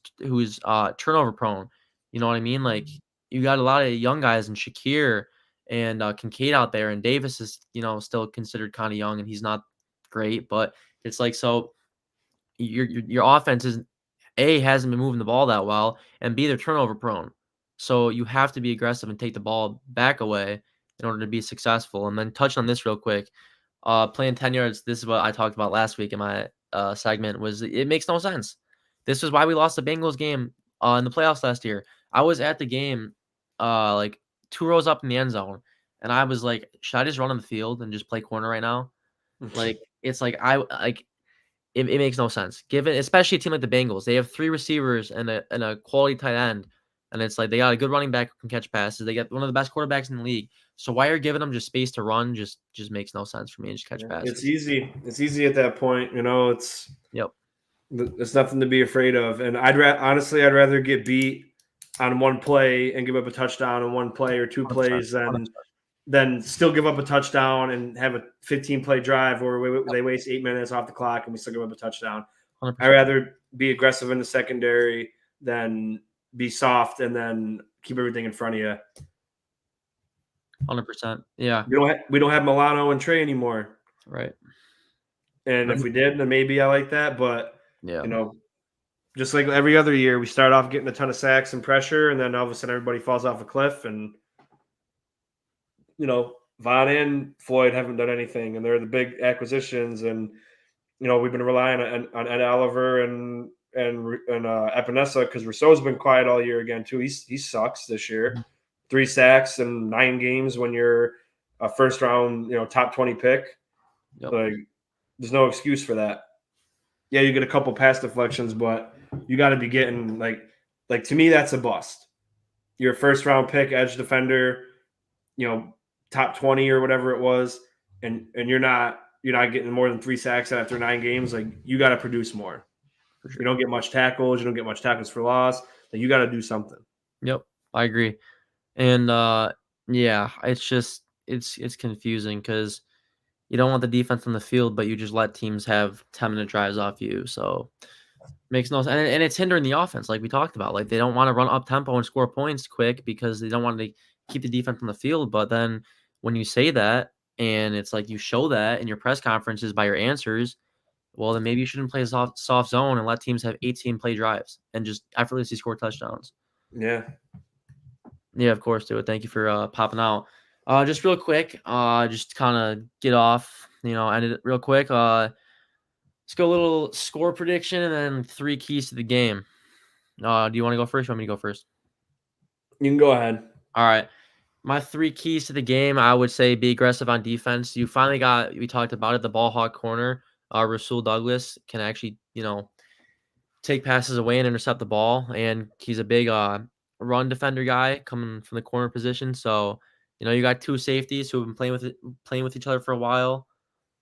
turnover prone. You know what I mean? Like you got a lot of young guys and Shakir and Kincaid out there, and Davis is still considered kind of young and he's not great, but it's like so your offense is A, hasn't been moving the ball that well, and B, they're turnover prone. So you have to be aggressive and take the ball back away in order to be successful. And then touch on this real quick. Playing 10 yards, this is what I talked about last week in my segment, was it makes no sense. This is why we lost the Bengals game in the playoffs last year. I was at the game like 2 rows up in the end zone, and I was like, should I just run on the field and just play corner right now? Like, it's like it makes no sense. Given especially a team like the Bengals, they have 3 receivers and a quality tight end, and it's like they got a good running back who can catch passes. They got one of the best quarterbacks in the league. So why are giving them just space to run just makes no sense for me and just catch It's passes. easy. It's easy at that point. Yep. It's nothing to be afraid of. And honestly, I'd rather get beat on one play and give up a touchdown on one play or two 100%. plays than 100%. than still give up a touchdown and have a 15 play drive where they waste 8 minutes off the clock and we still give up a touchdown. 100%. I'd rather be aggressive in the secondary than be soft and then keep everything in front of you. 100%. Yeah. We don't have Milano and Trey anymore. Right. And if we did, then maybe I like that. But, Yeah. just like every other year, we start off getting a ton of sacks and pressure, and then all of a sudden everybody falls off a cliff. And, Von and Floyd haven't done anything, and they're the big acquisitions. And, we've been relying on Ed Oliver and Epinesa because Rousseau's been quiet all year again, too. He sucks this year. Mhm. 3 sacks in 9 games when you're a first round, top 20 pick. Yep. Like, there's no excuse for that. Yeah, you get a couple pass deflections, but you got to be getting like to me that's a bust. You're a first round pick, edge defender, top 20 or whatever it was, and you're not getting more than 3 sacks after 9 games. Like, you got to produce more. For sure. You don't get much tackles. You don't get much tackles for loss. Like, you got to do something. Yep. I agree. And yeah, it's confusing because you don't want the defense on the field, but you just let teams have 10-minute drives off you. So makes no sense. And it's hindering the offense, like we talked about. Like, they don't want to run up tempo and score points quick because they don't want to keep the defense on the field. But then when you say that and it's like you show that in your press conferences by your answers, well, then maybe you shouldn't play a soft zone and let teams have 18 play drives and just effortlessly score touchdowns. Yeah. Yeah, of course, dude. Thank you for popping out. Just real quick, just kind of get off, end it real quick. Let's go a little score prediction and then 3 keys to the game. Do you want to go first? Or want me to go first? You can go ahead. All right. My 3 keys to the game, I would say be aggressive on defense. You finally we talked about it, the ball hawk corner. Rasul Douglas can actually, take passes away and intercept the ball. And he's a big run defender guy coming from the corner position. So, you got 2 safeties who have been playing with each other for a while.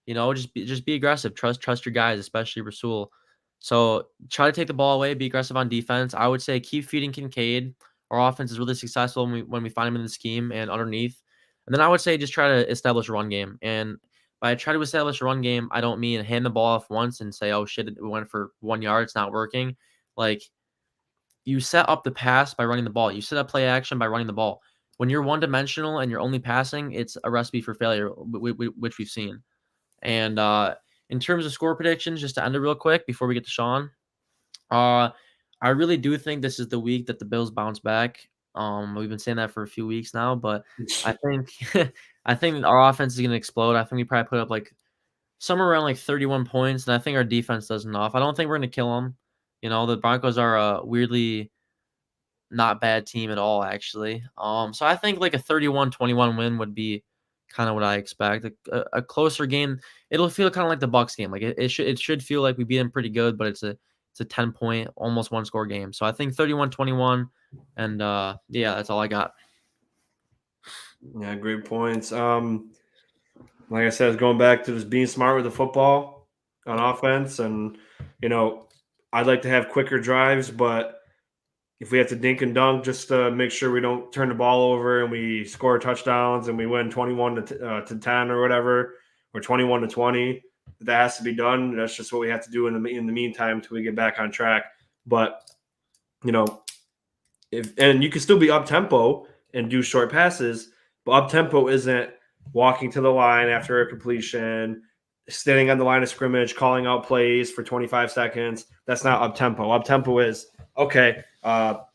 Just be aggressive. Trust your guys, especially Rasul. So try to take the ball away. Be aggressive on defense. I would say keep feeding Kincaid. Our offense is really successful when we find him in the scheme and underneath. And then I would say just try to establish a run game. And by try to establish a run game, I don't mean hand the ball off once and say, "Oh shit, it went for 1 yard. It's not working." Like, you set up the pass by running the ball. You set up play action by running the ball. When you're one dimensional and you're only passing, it's a recipe for failure, which we've seen. And in terms of score predictions, just to end it real quick before we get to Sean, I really do think this is the week that the Bills bounce back. We've been saying that for a few weeks now, but I think I think our offense is going to explode. I think we probably put up like somewhere around like 31 points, and I think our defense does enough. I don't think we're going to kill them. The Broncos are a weirdly not bad team at all, actually. So I think like a 31-21 win would be kind of what I expect. A closer game. It'll feel kind of like the Bucks game. Like it should feel like we beat them pretty good, but it's a 10-point, almost 1-score game. So I think 31-21, and yeah, that's all I got. Yeah, great points. Like I said, going back to just being smart with the football on offense, and I'd like to have quicker drives, but if we have to dink and dunk just to make sure we don't turn the ball over and we score touchdowns and we win 21 to 10 or whatever, or 21 to 20, that has to be done. That's just what we have to do in the meantime until we get back on track. But and you can still be up tempo and do short passes, but up tempo isn't walking to the line after a completion, standing on the line of scrimmage, calling out plays for 25 seconds. That's not up tempo. Up tempo is okay. Got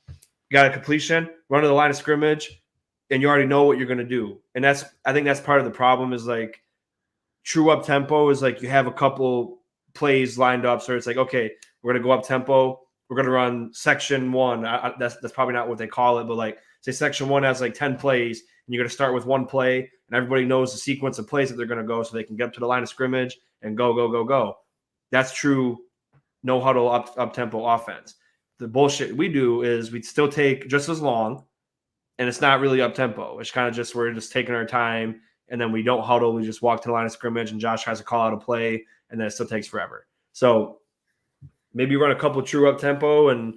a completion, run to the line of scrimmage, and you already know what you're going to do. And I think that's part of the problem is like true up tempo is like you have a couple plays lined up. So it's like, okay, we're going to go up tempo. We're going to run section 1. That's probably not what they call it, but like say section 1 has like 10 plays and you're going to start with 1 play and everybody knows the sequence of plays that they're going to go so they can get up to the line of scrimmage and go. That's true no huddle up tempo offense. The bullshit we do is we still take just as long and it's not really up tempo. It's kind of just we're just taking our time and then we don't huddle. We just walk to the line of scrimmage and Josh tries to call out a play and then it still takes forever. So maybe run a couple true up tempo and,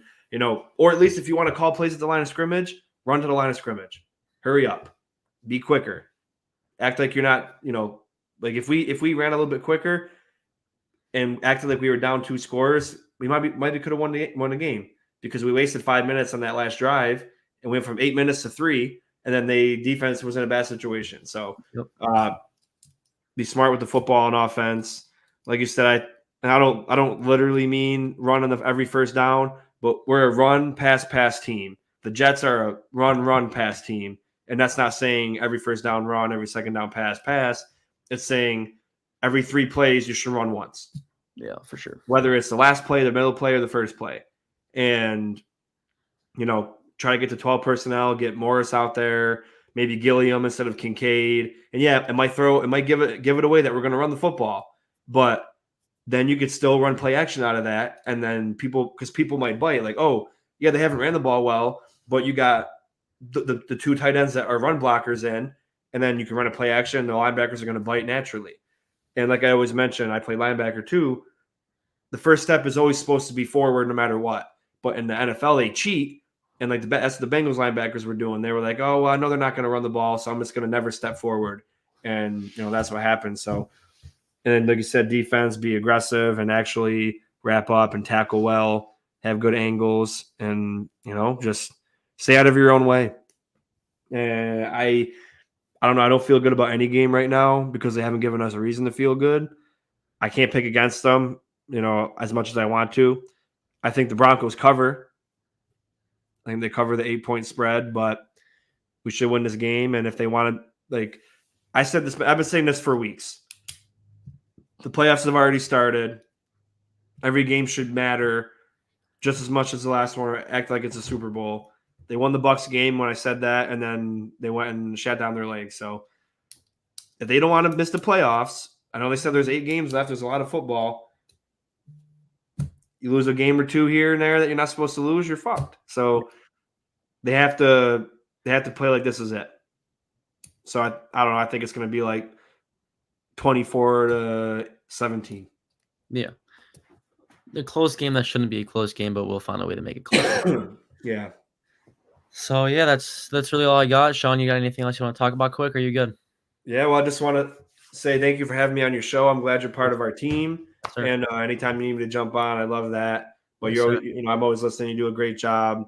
or at least if you want to call plays at the line of scrimmage, run to the line of scrimmage. Hurry up. Be quicker. Act like you're not, like if we ran a little bit quicker and acted like we were down 2 scores, we might could have won the game because we wasted 5 minutes on that last drive and went from 8 minutes to 3, and then the defense was in a bad situation. So Yep. be smart with the football and offense. Like you said, I don't literally mean run on every first down, but we're a run pass team. The Jets are a run pass team, and that's not saying every first down run, every second down pass. It's saying every 3 plays you should run once. Yeah, for sure. Whether it's the last play, the middle play, or the first play, and try to get to 12 personnel, get Morris out there, maybe Gilliam instead of Kincaid. And yeah, it might give it away that we're going to run the football, but then you could still run play action out of that. And then people might bite like, oh yeah, they haven't ran the ball well, but you got the 2 tight ends that are run blockers in, and then you can run a play action. The linebackers are going to bite naturally. And like I always mention, I play linebacker too. The first step is always supposed to be forward no matter what. But in the NFL, they cheat. And like that's what the Bengals linebackers were doing. They were like, oh, well, I know they're not going to run the ball, so I'm just going to never step forward. And, that's what happened. So, and then, like you said, defense, be aggressive and actually wrap up and tackle well, have good angles, and, just stay out of your own way. And I don't know. I don't feel good about any game right now because they haven't given us a reason to feel good. I can't pick against them, as much as I want to. I think the Broncos cover. I think they cover the 8-point spread, but we should win this game. And if they want to, like I said this, I've been saying this for weeks. The playoffs have already started. Every game should matter just as much as the last one. Act like it's a Super Bowl. They won the Bucs game when I said that, and then they went and shut down their legs. So if they don't want to miss the playoffs, I know they said there's 8 games left. There's a lot of football. You lose a game or 2 here and there that you're not supposed to lose, you're fucked. So they have to play like this is it. So I don't know. I think it's going to be like 24-17. Yeah. A close game that shouldn't be a close game, but we'll find a way to make it close. Yeah. So yeah, that's really all I got. Sean, you got anything else you want to talk about quick? Or are you good? Yeah, well, I just want to say thank you for having me on your show. I'm glad you're part of our team. Sir. And anytime you need me to jump on, I love that. But Yes, you're always, I'm always listening. You do a great job.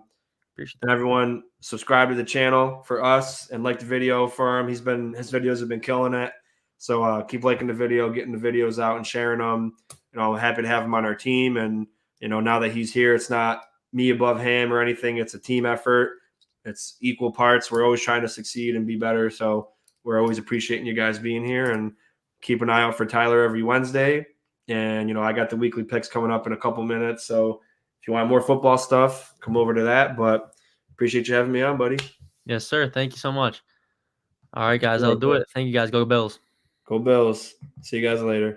Appreciate And everyone, subscribe to the channel for us and like the video for him. His videos have been killing it. So keep liking the video, getting the videos out, and sharing them. I'm happy to have him on our team. And now that he's here, it's not me above him or anything. It's a team effort. It's equal parts. We're always trying to succeed and be better. So we're always appreciating you guys being here, and keep an eye out for Tyler every Wednesday. And I got the weekly picks coming up in a couple minutes. So if you want more football stuff, come over to that. But appreciate you having me on, buddy. Yes, sir. Thank you so much. All right, guys, I'll do it. Thank you, guys. Go Bills. Go Bills. See you guys later.